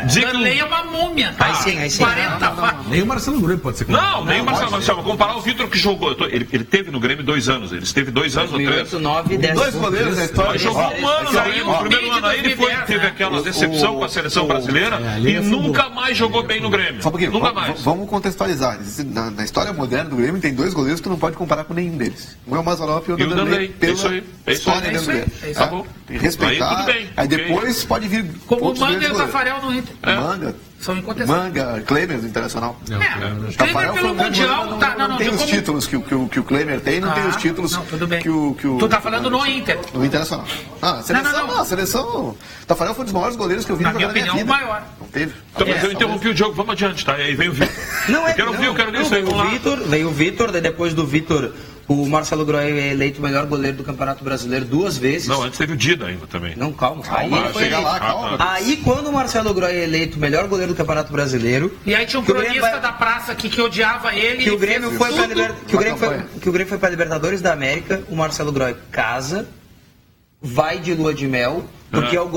vida. Danley é uma múmia. Aí sim. 40. Nem o Marcelo Groy pode ser comparado. Não, nem o Marcelo. Mas comparar o Vitor que jogou. Ele teve no Grêmio 2 anos. Ele esteve 2 anos ou 3. 2009, 10 goleiros da história. Mas jogou um ano, no primeiro ano aí ele teve aquela decepção com a seleção brasileira e nunca mais jogou bem no Grêmio. Só um pouquinho, nunca mais. Vamos contextualizar. Na história moderna do Grêmio tem 2 goleiros que tu não pode comparar com nenhum deles. Um é o Mazarop e o Danley. Isso aí. História dentro do Grêmio. Tá bom. Tem que respeitar. Aí tudo bem. Aí depois pode vir como o Manga e o Tafarel no Inter. Manga. São incontestáveis. Manga, Klemer do Internacional. Klemer pelo Mundial. Não tem os títulos que o Klemer tem, não tem os títulos que o... Tu tá falando no Inter. No Internacional. A seleção... Tafarel foi um dos maiores goleiros que eu vi na minha opinião, o maior. Não teve. Então, mas eu interrompi o jogo, vamos adiante, tá? E aí vem o Vitor. Quero ver isso aí. Veio o Vitor, daí depois do Vitor... O Marcelo Groy é eleito o melhor goleiro do Campeonato Brasileiro 2 vezes. Não, antes teve o Dida ainda também. Não, calma. Calma. Aí quando o Marcelo Groy é eleito o melhor goleiro do Campeonato Brasileiro... E aí tinha um cronista da praça que odiava ele. Que o Grêmio foi para a Libertadores da América, o Marcelo Groy casa, vai de lua de mel, porque é o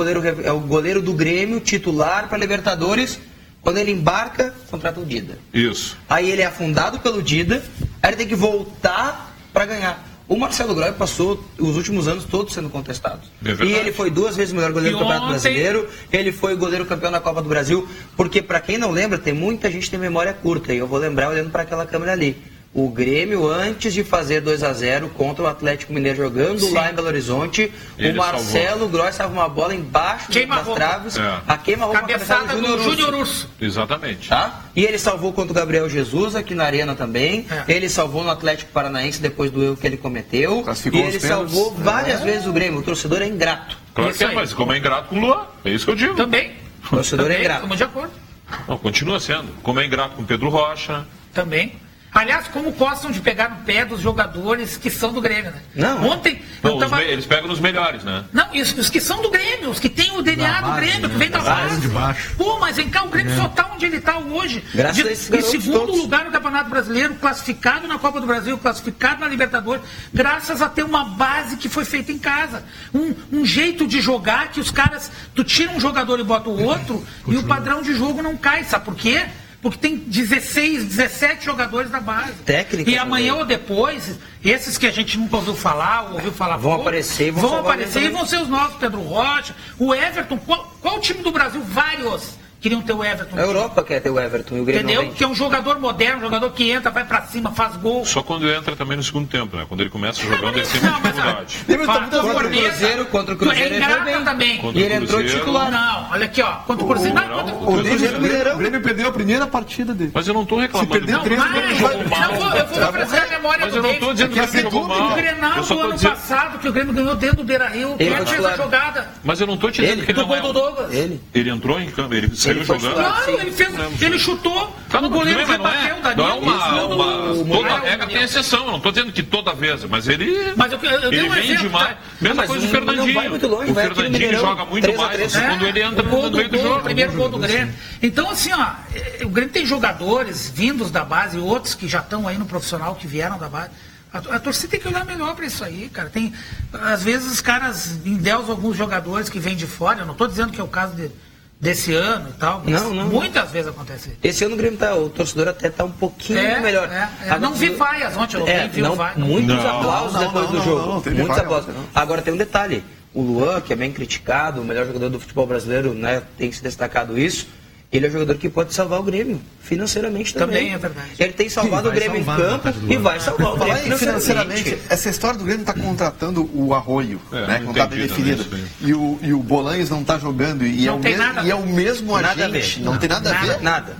goleiro do Grêmio, titular para Libertadores. Quando ele embarca, contrata o Dida. Isso. Aí ele é afundado pelo Dida, aí ele tem que voltar para ganhar. O Marcelo Groy passou os últimos anos todos sendo contestados. E ele foi 2 vezes o melhor goleiro do Campeonato Brasileiro, ele foi goleiro campeão da Copa do Brasil, porque para quem não lembra, tem muita gente que tem memória curta, e eu vou lembrar olhando para aquela câmera ali. O Grêmio, antes de fazer 2-0 contra o Atlético Mineiro jogando lá em Belo Horizonte, o Marcelo Groy estava uma bola embaixo das traves, a queima-roupa cabeçada do Júnior Urso. Exatamente. Tá? E ele salvou contra o Gabriel Jesus aqui na Arena também. Ele salvou no Atlético Paranaense depois do erro que ele cometeu. E ele salvou várias vezes o Grêmio. O torcedor é ingrato. Claro que é, mas como é ingrato com o Luan, é isso que eu digo. Também. O torcedor é ingrato. Estamos de acordo. Não, continua sendo. Como é ingrato com o Pedro Rocha. Também. Aliás, como gostam de pegar no pé dos jogadores que são do Grêmio, né? Não. Ontem... Eles pegam nos melhores, né? Não, os que são do Grêmio, os que têm o DNA do Grêmio, que vem da base. De baixo. Pô, mas vem cá, o Grêmio só tá onde ele tá hoje. Graças a esses garotos em segundo todos. lugar no Campeonato Brasileiro, classificado na Copa do Brasil, classificado na Libertadores, graças a ter uma base que foi feita em casa. Um jeito de jogar que os caras... Tu tira um jogador e bota o outro e o padrão de jogo não cai. Sabe por quê? Porque tem 16, 17 jogadores da base. Técnica. E amanhã ou depois, esses que a gente nunca ouviu falar, ou ouviu falar vão aparecer e vão ser os nossos, Pedro Rocha, o Everton. Qual time do Brasil? Vários queriam ter o Everton. A Europa quer ter o Everton. E o Grêmio entendeu? Que é um jogador moderno, um jogador que entra, vai pra cima, faz gol. Só quando entra também no segundo tempo, né? Quando ele começa jogando, ele tem muita dificuldade. Contra o Cruzeiro é ingrata também. E ele entrou titular. Não, olha aqui, ó. Contra o Cruzeiro. O Grêmio perdeu a primeira partida dele. Mas eu não tô reclamando. Se perder 3, eu vou refrescar a memória do Mas eu não tô dizendo que ele jogou mal. O Grenal do ano passado, que o Grêmio ganhou dentro do Beira-Rio, quem fez a jogada? Mas eu não tô te dizendo que ele não é. Ele entrou em campo, ele saiu jogando. Claro, ele chutou, o goleiro rebateu, toda regra tem exceção, eu não estou dizendo que toda vez, mas ele vem demais. Mesma coisa do Fernandinho. O Fernandinho joga muito mais quando ele entra no meio do jogo. Primeiro gol do Grêmio. Então, assim, ó, o Grêmio tem jogadores vindos da base, outros que já estão aí no profissional, que vieram da base. A torcida tem que olhar melhor para isso aí, cara. Às vezes os caras endeusam alguns jogadores que vêm de fora, eu não estou dizendo que é o caso desse ano e tal, mas muitas vezes acontece. Esse ano o Grêmio o torcedor até tá um pouquinho melhor. Não vi vaias ontem, muitos aplausos depois do jogo. Muitos aplausos. Agora tem um detalhe, o Luan, que é bem criticado, o melhor jogador do futebol brasileiro, né, tem se destacado isso, Ele é um jogador que pode salvar o Grêmio financeiramente também. Também é verdade. Ele tem salvado o Grêmio em campo e vai salvar o Grêmio financeiramente. Essa história do Grêmio está contratando o Arroio, né? Contrato indefinido. E o Bolanhos não está jogando. E é o mesmo agente. Não tem nada a ver. Nada.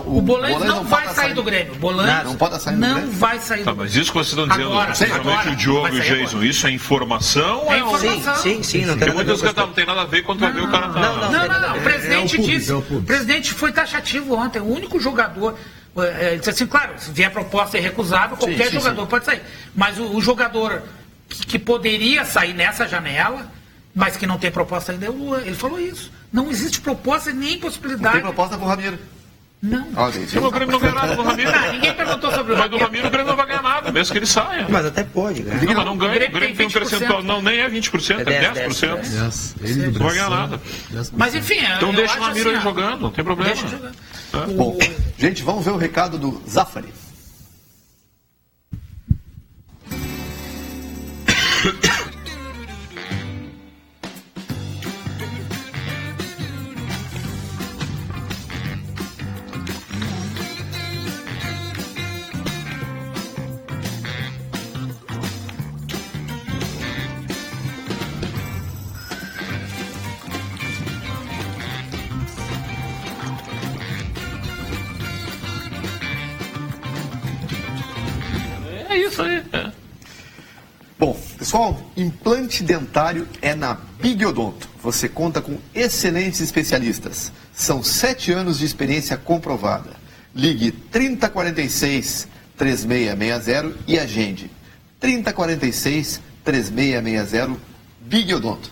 O Bolanhos não vai sair do Grêmio. Bolanhos não pode sair do Grêmio. Não vai sair do Grêmio. Mas isso que vocês estão dizendo, principalmente o Diogo e o Jason, isso é informação? É informação. Sim. Porque muitas vezes não tem nada a ver quando vai ver o cara tá... Não. O presidente disse... O presidente foi taxativo ontem. O único jogador... Ele disse assim, claro, se vier proposta irrecusável, qualquer jogador pode sair. Mas o jogador que poderia sair nessa janela, mas que não tem proposta ainda é o Luan. Ele falou isso. Não existe proposta nem possibilidade. Não tem proposta pro Ramiro. Não. O Grêmio não ganha nada do Ramiro. Ninguém perguntou sobre o Ramiro. Mas do Ramiro o Grêmio não vai ganhar nada, mesmo que ele saia. Mas até pode ganhar. Não, mas não ganha. O Grêmio tem um percentual. Não, nem é 20%, é 10%. Ele não vai ganhar nada. Mas enfim... Então deixa o Ramiro aí jogando, não tem problema. Deixa jogando. Bom, gente, vamos ver o recado do Zafari. É isso aí. Bom, pessoal, implante dentário é na Big Odonto. Você conta com excelentes especialistas. São 7 anos de experiência comprovada. Ligue 3046-3660 e agende. 3046-3660 Big Odonto.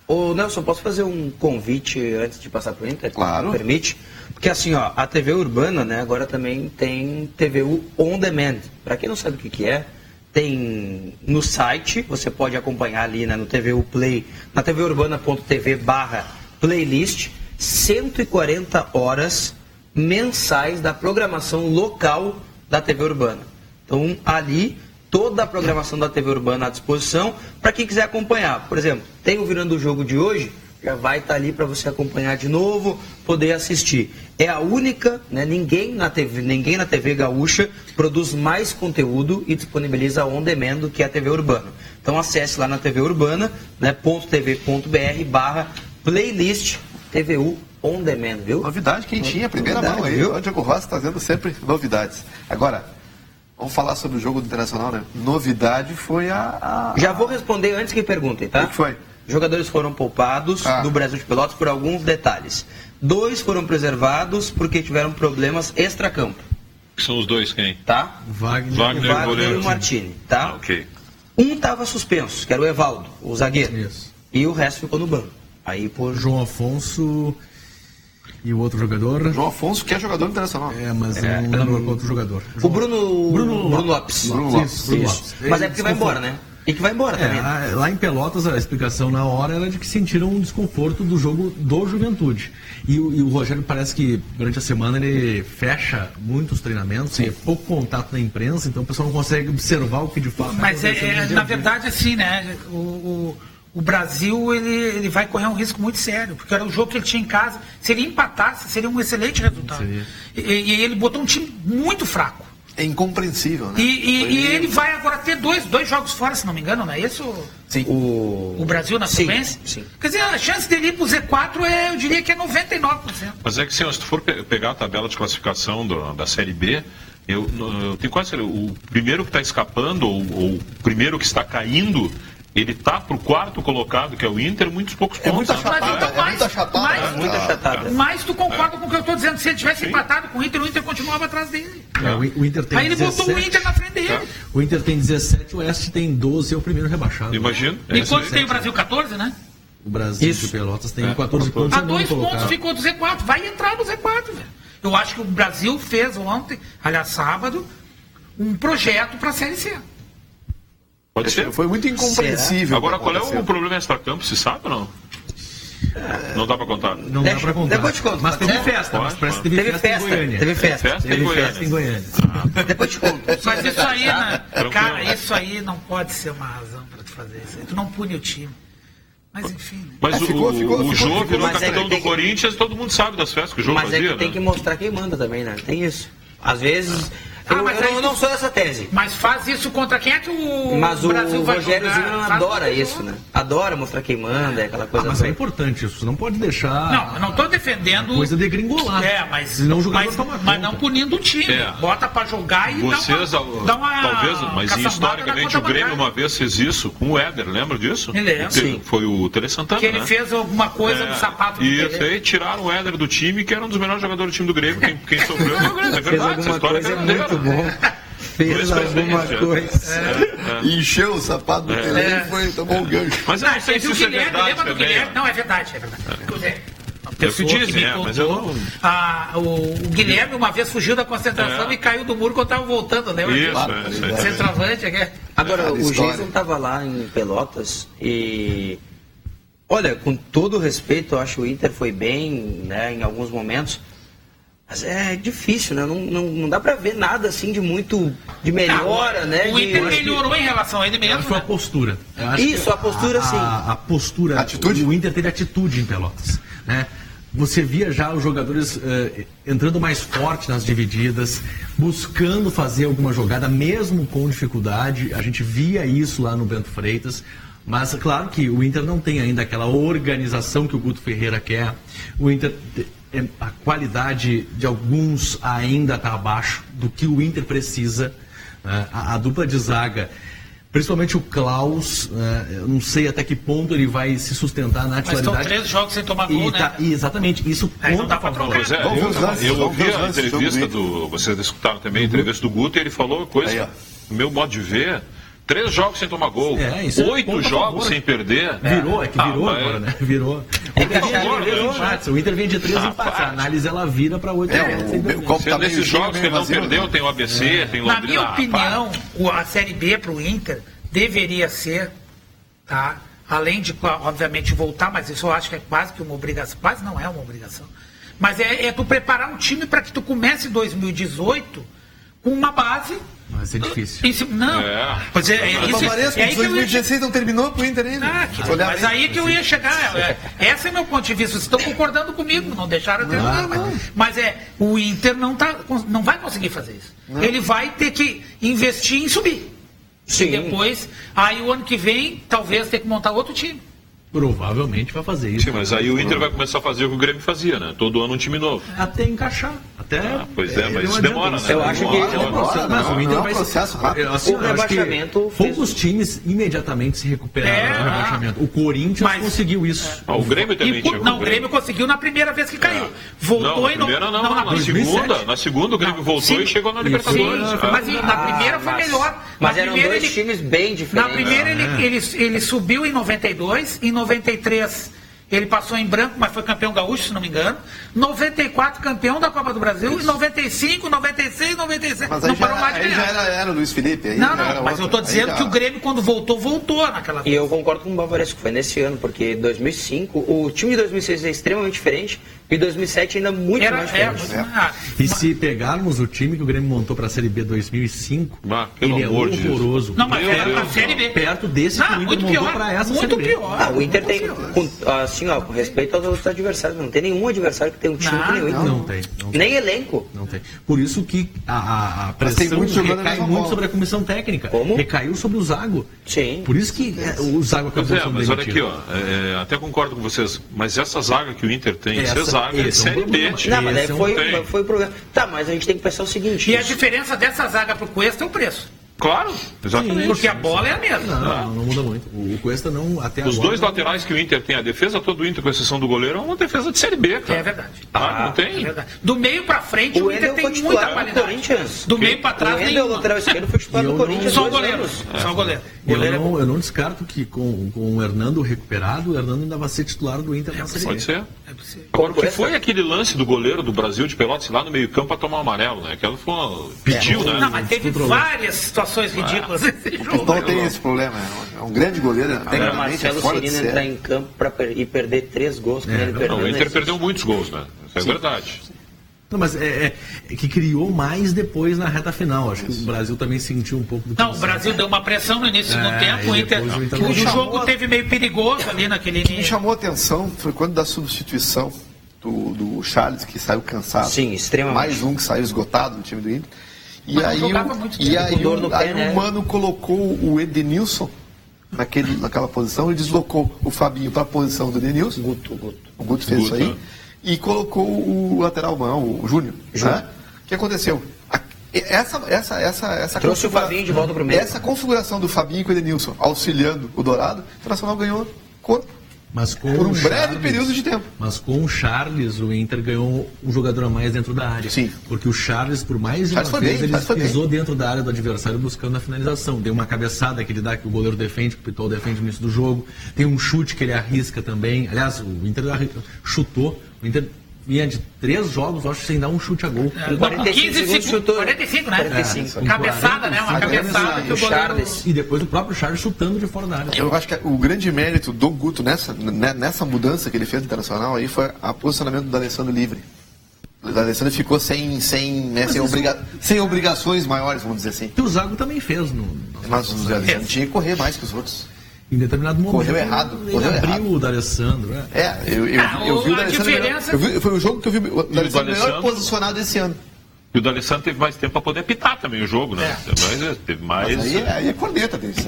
Ô Nelson, posso fazer um convite antes de passar para o Inter? Claro. Permite? Porque assim, ó, a TV Urbana, né, agora também tem TVU On Demand. Para quem não sabe o que é, tem no site, você pode acompanhar ali, né, no TVU Play, na tvurbana.tv/playlist, 140 horas mensais da programação local da TV Urbana. Então, ali, toda a programação da TV Urbana à disposição para quem quiser acompanhar. Por exemplo, tem o Virando o Jogo de hoje, já vai estar ali para você acompanhar de novo, poder assistir. É a única, né, ninguém na TV Gaúcha produz mais conteúdo e disponibiliza on demand do que a TV Urbana. Então acesse lá na TV Urbana, né, .tv.br/playlist TVU On Demand, viu? Novidade quentinha, primeira mão aí. O Diogo Rossi está trazendo sempre novidades. Agora, vamos falar sobre o jogo do Internacional, né? Novidade foi Já vou responder antes que perguntem, tá? O que foi? Jogadores foram poupados do Brasil de Pelotas por alguns detalhes. 2 foram preservados porque tiveram problemas extracampo. São os dois quem? Tá? Wagner e o Martini, tá? Ok. Um estava suspenso, que era o Evaldo, o zagueiro. Isso. E o resto ficou no banco. Aí por João Afonso e o outro jogador. João Afonso, que é jogador internacional. Mas não lembro qual outro jogador. O Bruno Lopes. Bruno Lopes. Mas é porque vai embora, né? E que vai embora também. Lá em Pelotas, a explicação na hora era de que sentiram um desconforto do jogo do Juventude. E o Rogério parece que durante a semana ele fecha muitos treinamentos, tem pouco contato na imprensa, então o pessoal não consegue observar o que de fato Mas na verdade assim, né? O Brasil ele vai correr um risco muito sério, porque era o jogo que ele tinha em casa. Se ele empatasse, seria um excelente resultado. E ele botou um time muito fraco. É incompreensível, né? E ele vai agora ter dois jogos fora, se não me engano, não é isso? Sim. O Brasil na sequência? Sim. Quer dizer, a chance dele ir pro Z4 eu diria que é 99%. Mas é que se tu for pegar a tabela de classificação da Série B, eu tenho quase certeza, o primeiro que está escapando, ou o primeiro que está caindo, ele está pro 4º colocado, que é o Inter, muitos poucos pontos. Muita chatada. Mas tu concorda com o que eu estou dizendo? Se ele tivesse empatado com o Inter continuava atrás dele. O Inter tem Aí ele 17, botou o Inter na frente dele. O Inter tem 17, o Oeste tem 12, é o primeiro rebaixado. Imagina. E quanto tem o Brasil? 14, né? O Brasil de Pelotas tem 14 pontos. A 2 pontos ficou do Z4. Vai entrar no Z4, velho. Eu acho que o Brasil fez ontem, aliás, sábado, um projeto para a Série C. Pode ser. Foi muito incompreensível. Agora, qual é o problema extra-campo? Se sabe ou não? Não dá pra contar. Não dá pra contar. Depois te conto. Mas teve festa. Teve festa em Goiânia. Depois te conto. Mas isso aí, né? Cara, isso aí não pode ser uma razão pra tu fazer isso. Tu não pune o time. Mas enfim, né? Mas o Jô virou Mas capitão do Corinthians e todo mundo sabe das festas que o Jô fazia. Mas é que tem que mostrar quem manda também, né? Tem isso. Às vezes... Eu não sou dessa tese. Mas faz isso contra quem é que o Brasil vai jogar? Mas o Rogério Zimmermann adora isso, né? Adora mostrar quem manda, aquela coisa. Mas é importante isso, você não pode deixar... Não, eu não estou defendendo... Coisa degringolar. Mas não punindo o time. Bota pra jogar e dá uma talvez, mas historicamente o Grêmio uma vez fez isso com o Éder, lembra disso? Me lembro. Foi o Tele Santana, que ele fez alguma coisa no sapato do Tele. E aí tiraram o Éder do time, que era um dos melhores jogadores do time do Grêmio. Quem sofreu foi o Grêmio. É verdade, essa história é muito bom. Fez alguma coisa. Encheu o sapato do Tele e tomou um gancho. Mas eu não sei se isso é verdade. Lembra do Guilherme? Não, é verdade. É o que dizem, mas eu não... O Guilherme uma vez fugiu da concentração e caiu do muro quando estava voltando, lembra? Isso. Centroavante. Agora, o Jason estava lá em Pelotas e... Olha, com todo respeito, eu acho que o Inter foi bem, né, em alguns momentos. Mas é difícil, né? Não dá pra ver nada assim de melhora, né? O Inter melhorou em relação a ele mesmo. Foi a postura. Isso, a postura sim. A postura. Atitude? O Inter teve atitude em Pelotas, né? Você via já os jogadores entrando mais forte nas divididas, buscando fazer alguma jogada, mesmo com dificuldade. A gente via isso lá no Bento Freitas. Mas, claro que o Inter não tem ainda aquela organização que o Guto Ferreira quer. O Inter, a qualidade de alguns ainda está abaixo do que o Inter precisa. A dupla de zaga, principalmente o Klaus, eu não sei até que ponto ele vai se sustentar na titularidade. Mas estão 3 jogos sem tomar gol, né? Exatamente, isso não dá para trocar. Eu ouvi a entrevista vocês escutaram também a entrevista do Guto e ele falou uma coisa, no meu modo de ver... 3 jogos sem tomar gol, 8 jogos sem perder. Virou agora, né? Virou. O Inter vem de 3 empates. A análise ela vira para 8 jogos. Nesses jogos que ele não perdeu, tem o ABC, tem o Londrina. Na minha opinião, a Série B para o Inter deveria ser, tá? Além de, obviamente, voltar, mas isso eu acho que é quase que uma obrigação. Quase não é uma obrigação. Mas é tu preparar um time para que tu comece 2018 com uma base. Mas é difícil. Não. Pois isso. 2016 não terminou pro Inter ainda. Mas aí que eu ia chegar. Esse é meu ponto de vista. Vocês estão concordando comigo, não deixaram terminar. Mas o Inter não vai conseguir fazer isso. Ele vai ter que investir em subir. Sim. E depois, aí o ano que vem, talvez ter que montar outro time. Provavelmente vai fazer isso. Sim, mas aí o Inter vai começar a fazer o que o Grêmio fazia, né? Todo ano um time novo. Até encaixar. Pois mas isso demora, né? Eu acho que é um processo. Mas o Inter vai processo rápido. O rebaixamento. Poucos times imediatamente se recuperaram do rebaixamento. O Corinthians conseguiu isso. O Grêmio também tinha. Não, o Grêmio conseguiu na primeira vez que caiu. Voltou e não. Na segunda o Grêmio voltou e chegou na Libertadores. Mas na primeira foi melhor. Mas eram 2 times bem diferentes. Na primeira ele subiu em 92, em 93 ele passou em branco, mas foi campeão gaúcho, se não me engano. 94 campeão da Copa do Brasil, em 95, 96, 97. Mas não parou mais de ganhar. Já era Luiz Felipe. Mas eu estou dizendo que o Grêmio, quando voltou naquela vez. E eu concordo com o Bavaresco, foi nesse ano, porque em 2005, o time de 2006 é extremamente diferente, e 2007 ainda muito mais diferente. E se pegarmos o time que o Grêmio montou para a Série B 2005, ele é horroroso. Não, mas era para a Série B. Perto desse que o Inter montou para essa Série B. Muito pior. O Inter tem, assim, com respeito aos outros adversários, não tem nenhum adversário que tem um time que nem o Inter. Não tem. Nem elenco. Não tem. Por isso que a pressão recai muito sobre a comissão técnica. Como? Recaiu sobre o Zago. Sim. Por isso que o Zago acabou sendo mas demitido. olha aqui, até concordo com vocês, mas essa zaga que o Inter tem, essa zaga é Série B. Não, mas foi o problema. Tá, mas a gente tem que pensar o seguinte. E a diferença dessa zaga pro Cuesta é o preço. Claro, exatamente. Porque a bola é a mesma. Não muda muito. O Cuesta não, até Os agora, dois laterais que o Inter tem, a defesa toda do Inter, com exceção do goleiro, é uma defesa de Série B, cara. É verdade. Não tem? É verdade. Do meio pra frente, o Inter tem muita qualidade. Do meio pra trás, nem o lateral esquerdo foi titular do Corinthians. Só o goleiro. Eu não descarto que com o Hernando recuperado, o Hernando ainda vai ser titular do Inter na Série B. Pode ser. Agora, o que foi aquele lance do goleiro do Brasil de Pelotas lá no meio campo para tomar amarelo, né? Aquela foi uma... Pediu, né? Não, mas teve várias situações ridículas nesse jogo. Então tem esse problema. É um grande goleiro. Agora o Marcelo Cirino entrar em campo e perder 3 gols. O Inter perdeu muitos gols, né? Isso é verdade. Não, mas é que criou mais depois na reta final. Acho que o Brasil também sentiu um pouco do que... Não, o Brasil deu uma pressão no início do tempo. O jogo teve meio perigoso ali naquele início. O que me chamou a atenção foi quando da substituição do Charles, que saiu cansado. Sim, extremamente. Mais um que saiu esgotado do time do Inter. E mas aí o Mano colocou o Edenilson naquela posição e deslocou o Fabinho para a posição do Edenilson. O Guto fez isso aí. E colocou o lateral, o Júnior. Né? O que aconteceu? Essa trouxe o Fabinho de volta para o meio. Essa configuração do Fabinho com o Edenilson auxiliando o Dourado, o Internacional ganhou corpo. Por um breve período de tempo. Mas com o Charles, o Inter ganhou um jogador a mais dentro da área. Sim. Porque o Charles, por mais de uma vez, ele pisou dentro da área do adversário buscando a finalização. Deu uma cabeçada que ele dá, que o goleiro defende, que o Pitol defende no início do jogo. Tem um chute que ele arrisca também. Aliás, o Inter chutou. O Inter vinha de 3 jogos, acho, sem dar um chute a gol. 15 segundos chutou. 45, né? 45. Cabeçada, né? Uma cabeçada que o goleiro... E depois o próprio Charles chutando de fora da área. Eu acho que o grande mérito do Guto nessa mudança que ele fez no Internacional aí foi o posicionamento do D'Alessandro livre. O D'Alessandro ficou sem obrigações maiores, vamos dizer assim. E o Zago também fez. Mas o D'Alessandro tinha que correr mais que os outros. Em determinado momento. Correu errado. Abriu o D'Alessandro. Eu vi o D'Alessandro. Foi o jogo que eu vi o D'Alessandro melhor posicionado esse ano. E o D'Alessandro teve mais tempo para poder apitar também o jogo, né? Teve mais. Mas aí é corneta desse.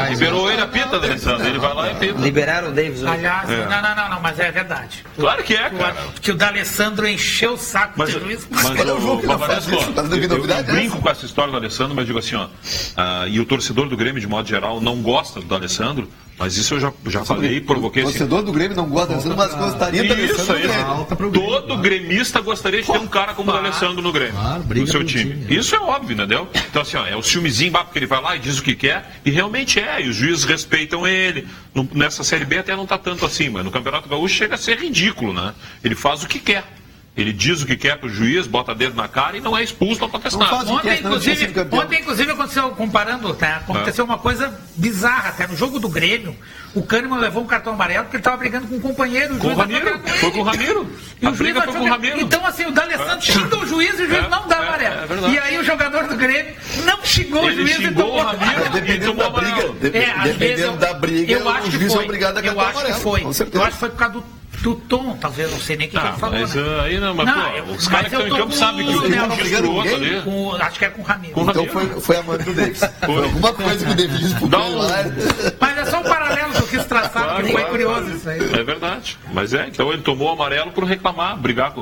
Liberou ele, apita, D'Alessandro. Ele vai lá e apita. Liberaram o Davis. Aliás, não, mas é verdade. Claro que é, cara. Que o D'Alessandro encheu o saco de Luiz. Mas eu brinco com essa história do D'Alessandro, mas digo assim, e o torcedor do Grêmio, de modo geral, não gosta do D'Alessandro. Mas isso eu já falei, provoquei. O torcedor do Grêmio não gosta do D'Alessandro, mas gostaria do D'Alessandro. Todo gremista gostaria de ter um cara como o D'Alessandro no Grêmio, no seu time. Isso é óbvio, entendeu? Então, assim, é o ciúmezinho, porque ele vai lá e diz o que quer, e realmente e os juízes respeitam ele. Nessa Série B até não está tanto assim, mas no Campeonato Gaúcho chega a ser ridículo, né? Ele faz o que quer. Ele diz o que quer pro juiz, bota dedo na cara e não é expulso, não acontece nada. Ontem, inclusive, aconteceu, comparando, tá? Aconteceu uma coisa bizarra, até no jogo do Grêmio, o Kahneman levou um cartão amarelo porque ele estava brigando com um companheiro. Com o Ramiro. Foi com o Ramiro. A briga foi com o Ramiro. Então, assim, o D'Alessandro xinga o juiz e o juiz não dá amarelo. E aí o jogador do Grêmio não xingou o juiz e tomou o Ramiro e tomou amarelo. Dependendo da briga, o juiz é obrigado a cartão amarelo. Eu acho que foi por causa do tom, talvez, não sei nem o que ele falou. Mas aí não, os caras que estão em campo sabem que o outro ali. Acho que é com o Ramiro. Então foi a mãe do Davis. Alguma coisa que o Davis disputou lá. Mas é só um paralelo que eu quis traçar, porque foi curioso isso aí. É verdade. Mas então ele tomou o amarelo por reclamar,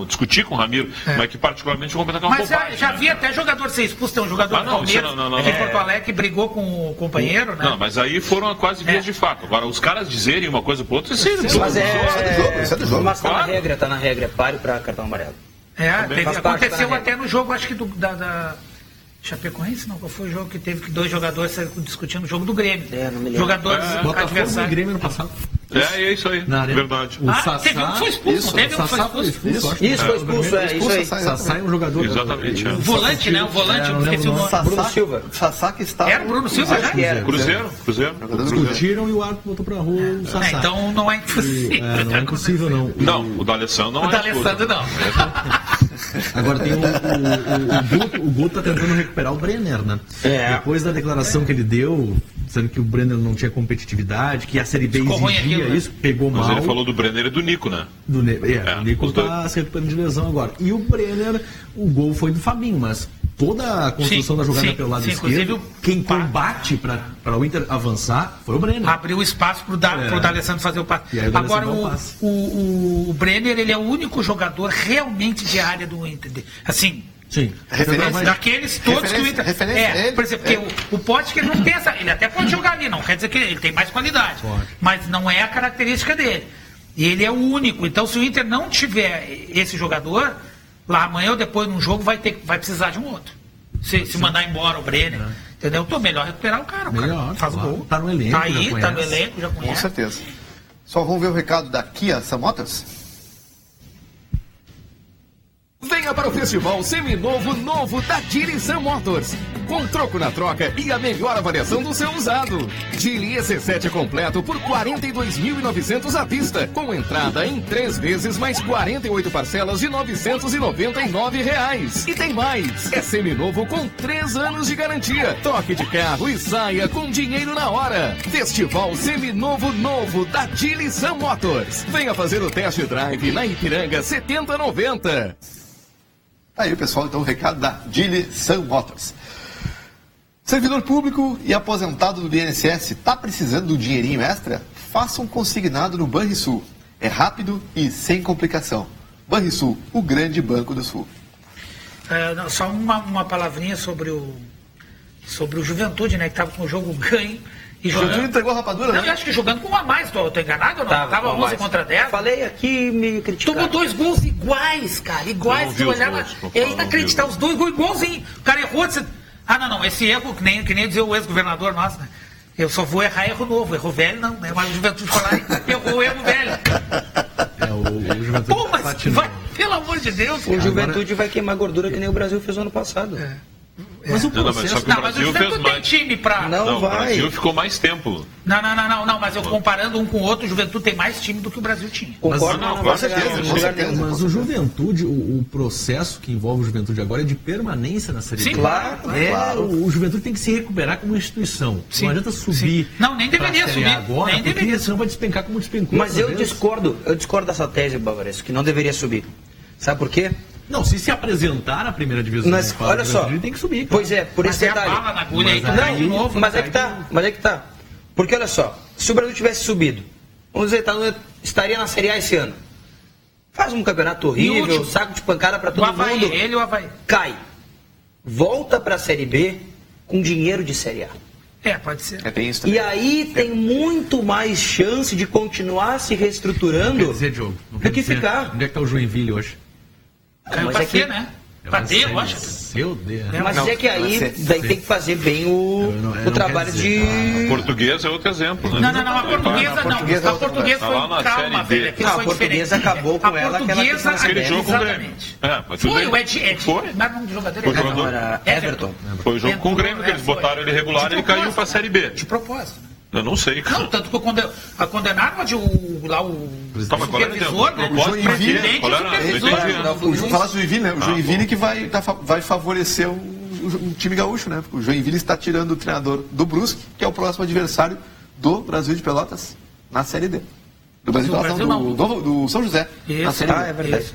discutir com o Ramiro, mas que particularmente vão pensar que é uma bobagem. Mas já vi até jogador ser expulso, tem um jogador do Palmeiras aqui em Porto Alegre que brigou com o companheiro, né? Não, mas aí foram quase vias de fato. Agora, os caras dizerem uma coisa pro outro, mas tá na regra, pare para cartão amarelo. Aconteceu até no jogo, acho que da Chapecoense, não, qual foi o jogo que teve que 2 jogadores discutindo o jogo do Grêmio. Não me lembro. Jogadores adversários. Grêmio no passado. É isso aí, verdade. Teve um que foi expulso, teve um que foi expulso. Isso foi expulso, isso aí. Sassá é um jogador. Exatamente. O volante, né? O volante, eu esqueci o nome. Bruno Silva. Sassá que estava. Era o Bruno Silva já? Cruzeiro. Discutiram e o árbitro botou pra rua o Sassá. Então não é impossível. Não é impossível, não. Não, o D'Alessandro não é. O D'Alessandro não. Agora tem o Guto tá tentando recuperar o Brenner, né? Depois da declaração que ele deu, dizendo que o Brenner não tinha competitividade, que a Série B exigia isso, pegou mal. Mas ele falou do Brenner e do Nico, né? O Nico tá se recuperando de lesão agora. E o Brenner, o gol foi do Fabinho, mas toda a construção da jogada pelo lado esquerdo, quem combate para o Inter avançar foi o Brenner. Abriu espaço para o D'Alessandro fazer o passe. Agora, o Brenner, ele é o único jogador realmente de área do Inter. Assim, sim. Daqueles todos que o Inter... por exemplo, porque o Potker não pensa... Ele até pode jogar ali, não quer dizer que ele tem mais qualidade. Mas não é a característica dele. E ele é o único. Então, se o Inter não tiver esse jogador, lá amanhã ou depois num jogo vai precisar de um outro. Se mandar embora o Brenner. Entendeu? Então, melhor recuperar o cara. Faz o gol. Tá no elenco. Tá aí, tá no elenco, já conhece. Com certeza. Só vamos ver o recado da Kia Sam Motors? Venha para o Festival Seminovo Novo da Kia Sam Motors. com troco na troca e a melhor avaliação do seu usado. Geely EC7 completo por 42.900 à vista, com entrada em 3 vezes mais 48 parcelas de R$ 999. E tem mais, é seminovo com 3 anos de garantia. Troque de carro e saia com dinheiro na hora. Festival Seminovo Novo da Geely Sun Motors. Venha fazer o test drive na Ipiranga 7090. Aí, pessoal, então o recado da Geely Sun Motors. Servidor público e aposentado do INSS está precisando de um dinheirinho extra? Faça um consignado no Banrisul. É rápido e sem complicação. Banrisul, o grande banco do Sul. Só uma palavrinha sobre o Juventude, né? Que estava com o jogo ganho. E Juventude entregou a rapadura, não, né? Eu acho que jogando com um a mais, tô enganado ou não? Tava 11 contra 10. Falei aqui, me criticaram. Tomou 2 gols iguais, cara, iguais. Tu olhava, é inacreditável, os 2 gols igualzinhos. O cara errou, disse, não, esse erro, que nem dizia o ex-governador nosso, né? Eu só vou errar erro novo, erro velho não, né? Mas o Juventude foi lá e errou erro velho. O Juventude pelo amor de Deus. O Juventude vai queimar gordura que nem o Brasil fez no ano passado. Mas o processo... Mas o Juventude tem time pra... Não vai. O Brasil ficou mais tempo. Não, mas eu comparando um com o outro, o Juventude tem mais time do que o Brasil tinha. Concordo, com certeza. Mas o Juventude, o processo que envolve o Juventude agora é de permanência na Série B. Sim, claro. O Juventude tem que se recuperar como instituição. Sim. Não adianta subir. Sim. Não, nem deveria subir. Agora, nem porque deveria. senão vai despencar como despencou. Mas eu discordo dessa tese, Bavaresco, que não deveria subir. Sabe por quê? Não, se apresentar na primeira divisão, olha só, tem que subir. Pois é, por esse detalhe. Bala na agulha aí, de novo. Mas é que tá. Porque olha só, se o Brasil tivesse subido, vamos dizer, estaria na Série A esse ano. Faz um campeonato horrível, saco de pancada pra todo mundo. Ele ou o Avaí? Cai. Volta pra Série B com dinheiro de Série A. Pode ser. Tem isso também. E aí tem muito mais chance de continuar se reestruturando do que ficar. Onde é que tá o Joinville hoje? Mas é que, né? Pra ter, eu acho. Mas é que aí daí tem que fazer bem o trabalho de... A Portuguesa é outro exemplo, né? Não, a Portuguesa não. A Portuguesa tá lá na foi calma, Série D. A Portuguesa acabou com ela, aquele jogo com o Grêmio. Foi o Ed. Foi? Mas não de jogador Não, era Everton. Foi o jogo com o Grêmio, que eles botaram ele regular e ele caiu pra Série B. De propósito. Eu não sei, cara. Não, tanto que condenaram o supervisor, né? O Joinville, falar do Joinville, né? O Joinville que vai favorecer o time gaúcho, né? O Joinville está tirando o treinador do Brusque, que é o próximo adversário do Brasil de Pelotas na Série D. Do Brasil de Pelotas, do São José. Isso. Na Série D. É verdade.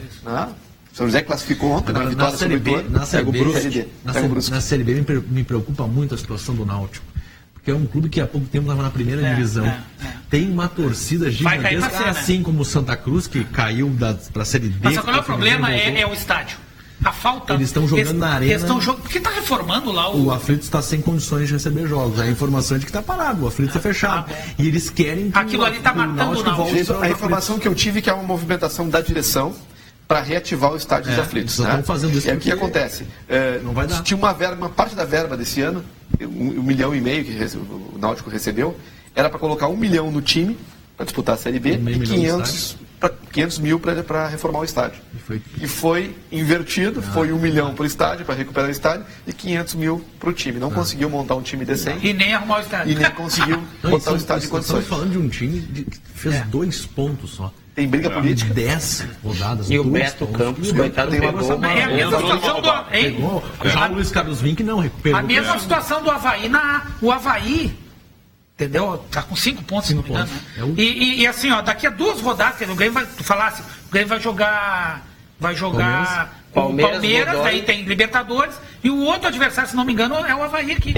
São José classificou ontem na vitória sobre o Heitor. Na Série B me preocupa muito a situação do Náutico. Porque é um clube que há pouco tempo estava na primeira divisão. Tem uma torcida gigantesca, assim como o Santa Cruz, que caiu para a Série D. Mas qual é o problema? É o estádio. A falta... Eles estão jogando na arena... Porque está reformando lá o Aflitos está sem condições de receber jogos. A informação é de que está parado, o Aflitos é fechado. E eles querem... Aquilo ali está matando o Náutico. A informação que eu tive é que é uma movimentação da direção para reativar o estádio dos Aflitos. Estão fazendo isso. E o que acontece? Não vai dar. Tinha uma parte da verba desse ano, 1,5 milhão que o Náutico recebeu, era para colocar 1 milhão no time para disputar a Série B e 500 mil para reformar o estádio. E foi invertido, foi 1 milhão para o estádio, para recuperar o estádio, e 500 mil para o time. Não conseguiu montar um time decente. E nem arrumar o estádio. E nem conseguiu botar o estádio em condições. Estamos falando de um time que fez 2 pontos só. Tem briga política. 10 rodadas. E o Beto Campos, coitado, pegou uma... É a mesma situação do... Já o Luiz Carlos Vinck não recuperou. A mesma situação do Avaí. O Avaí, entendeu? Tá com 5 pontos, se não me engano. Né? E assim, ó, daqui a 2 rodadas, o Grêmio vai... Tu falasse, o Grêmio vai jogar Palmeiras, aí tem Libertadores, e o outro adversário, se não me engano, é o Avaí aqui.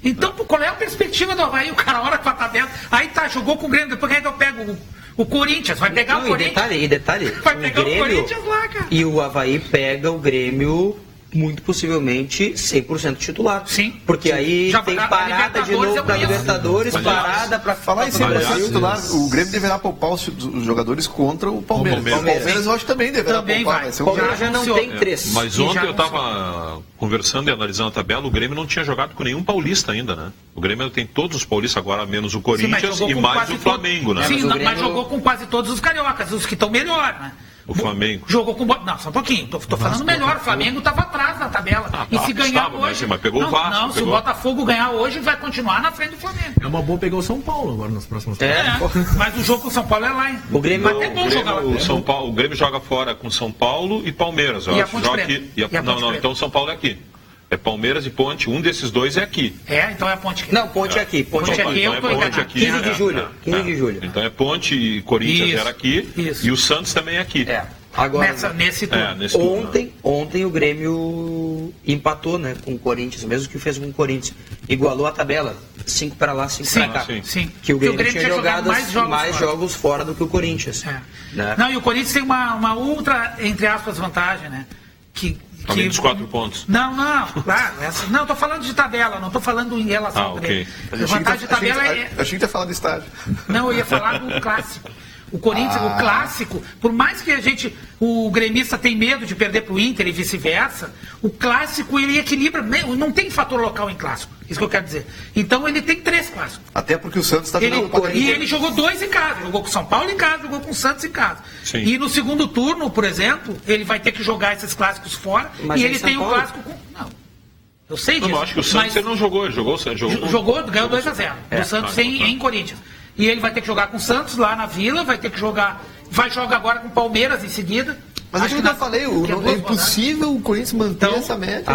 Então, qual é a perspectiva do Avaí? O cara olha pra tabela, aí tá, jogou com o Grêmio, depois aí eu pego o Corinthians, vai pegar o Corinthians. E detalhe, vai pegar o Corinthians lá, cara. E o Avaí pega o Grêmio muito possivelmente 100% titular. Sim. Porque aí já tem parada de novo para Libertadores, parada para falar em 100% titular. O Grêmio deverá poupar os jogadores contra o Palmeiras. O Palmeiras eu acho que também deverá poupar. O Palmeiras já não tem 3. Mas ontem eu estava conversando e analisando a tabela, o Grêmio não tinha jogado com nenhum paulista ainda, né? O Grêmio tem todos os paulistas agora, menos o Corinthians e mais o Flamengo, né? Sim, mas jogou com quase todos os cariocas, os que estão melhor, né? O Flamengo. Jogou com... Não, só um pouquinho. Tô falando melhor. O Flamengo estava atrás na tabela. E se ganhar hoje... Mas pegou o Vasco. Não, se o Botafogo ganhar hoje, vai continuar na frente do Flamengo. É uma boa pegar o São Paulo agora nas próximas mas o jogo com o São Paulo é lá, hein? O Grêmio é bom jogar lá. O Grêmio joga fora com São Paulo e Palmeiras. Eu acho. Joga aqui. Não, então São Paulo é aqui. É Palmeiras e Ponte, um desses dois é aqui. Então é Ponte aqui. Não, Ponte é aqui. Ponte é aqui, eu tô enganado. 15 de julho. 15 de julho. Então é Ponte e Corinthians era aqui. Isso. E o Santos também é aqui. Agora, nesse turno. Ontem o Grêmio empatou, né, com o Corinthians, mesmo que fez com o Corinthians. Igualou a tabela. 5 para lá, 5 para cá. Sim. Que o Grêmio tinha jogado mais jogos fora do que o Corinthians. Né? Não, e o Corinthians tem uma ultra, entre aspas, vantagem, né? Além dos 4 pontos. Não, claro. Não, estou falando de tabela, não estou falando em relação ao Grêmio. A vantagem de tabela é... Achei que ia falar do estádio. Não, eu ia falar do clássico. O Corinthians, o clássico, por mais que o gremista tem medo de perder para o Inter e vice-versa, o clássico ele equilibra, não tem fator local em clássico, isso que eu quero dizer. Então ele tem 3 clássicos. Até porque o Santos está jogando E ele jogou 2 em casa, jogou com o São Paulo em casa, jogou com o Santos em casa. Sim. E no segundo turno, por exemplo, ele vai ter que jogar esses clássicos fora, e ele tem um clássico com... Não. Eu sei disso. Eu acho que o Santos ele não jogou, ele jogou. Ganhou 2-0 do Santos em Corinthians. E ele vai ter que jogar com o Santos lá na Vila, vai jogar agora com o Palmeiras em seguida. Mas acho que eu falei, é impossível o Corinthians manter essa média.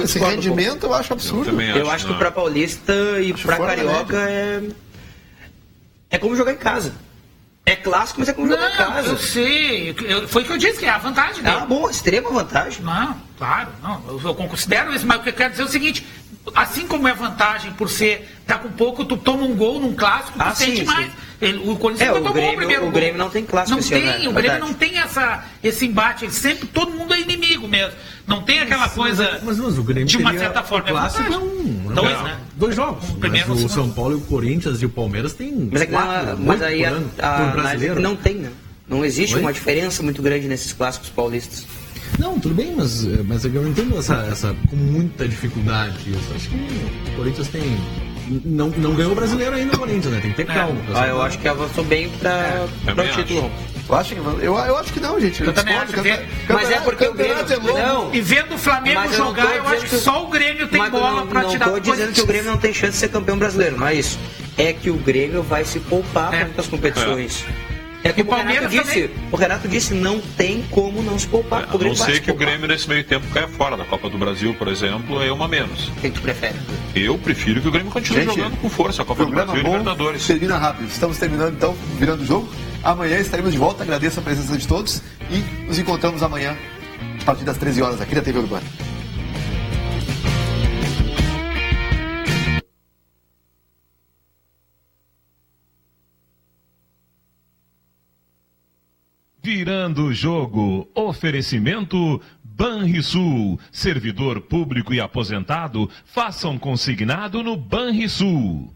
Esse rendimento eu acho absurdo. Eu acho que para Paulista e para Carioca é como jogar em casa. É clássico, mas é como jogar em casa. Eu sei. Foi o que eu disse, que é a vantagem dele. Extrema vantagem. Não, claro. Não, eu considero isso, mas o que eu quero dizer é o seguinte... Assim como é vantagem por tá com pouco, tu toma um gol num clássico, tu sente mais. O Corinthians tomou o primeiro gol. O Grêmio não tem clássico esse ano, o Grêmio não tem esse embate. Ele sempre, todo mundo é inimigo mesmo. Não tem aquela coisa mas o Grêmio de uma certa forma. Clássico é dois, né? 2 jogos. Mas o São Paulo e o Corinthians e o Palmeiras tem 4. Mas aí a brasileiro não tem, né? Não existe uma diferença muito grande nesses clássicos paulistas. Não, tudo bem, mas eu não entendo essa com muita dificuldade. Eu acho que o Corinthians tem... Não ganhou o brasileiro ainda, o Corinthians, né? Tem que ter calma. Eu acho que avançou bem para o título. Eu acho que não, gente. Eu também acho que... Mas é porque o Grêmio... Não. E vendo o Flamengo jogar, eu acho que só o Grêmio tem bola para tirar... Não estou dizendo que o Grêmio não tem chance de ser campeão brasileiro, não é isso. É que o Grêmio vai se poupar para muitas competições. É que o Renato disse, não tem como não se poupar. A não ser que o Grêmio nesse meio tempo caia fora da Copa do Brasil, por exemplo, é uma menos. Quem tu prefere? Eu prefiro que o Grêmio continue jogando com força a Copa do Brasil e Libertadores. Termina rápido. Estamos terminando então, virando o jogo. Amanhã estaremos de volta. Agradeço a presença de todos e nos encontramos amanhã a partir das 13 horas aqui na TV Urbana. Virando o jogo, oferecimento Banrisul, servidor público e aposentado, façam consignado no Banrisul.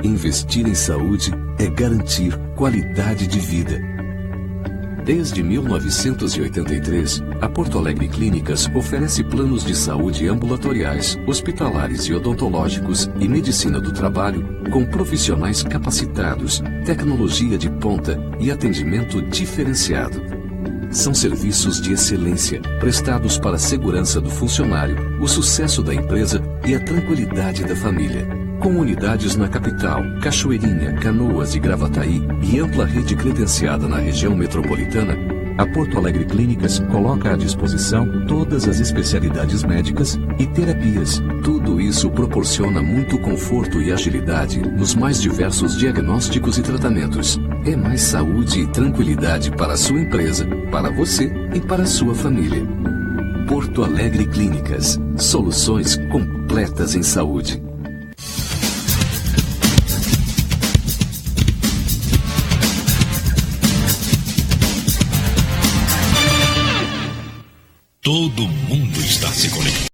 Investir em saúde é garantir qualidade de vida. Desde 1983, a Porto Alegre Clínicas oferece planos de saúde ambulatoriais, hospitalares e odontológicos e medicina do trabalho com profissionais capacitados, tecnologia de ponta e atendimento diferenciado. São serviços de excelência prestados para a segurança do funcionário, o sucesso da empresa e a tranquilidade da família. Com unidades na capital, Cachoeirinha, Canoas e Gravataí e ampla rede credenciada na região metropolitana, a Porto Alegre Clínicas coloca à disposição todas as especialidades médicas e terapias. Tudo isso proporciona muito conforto e agilidade nos mais diversos diagnósticos e tratamentos. É mais saúde e tranquilidade para a sua empresa, para você e para a sua família. Porto Alegre Clínicas. Soluções completas em saúde. Todo mundo está se conectando.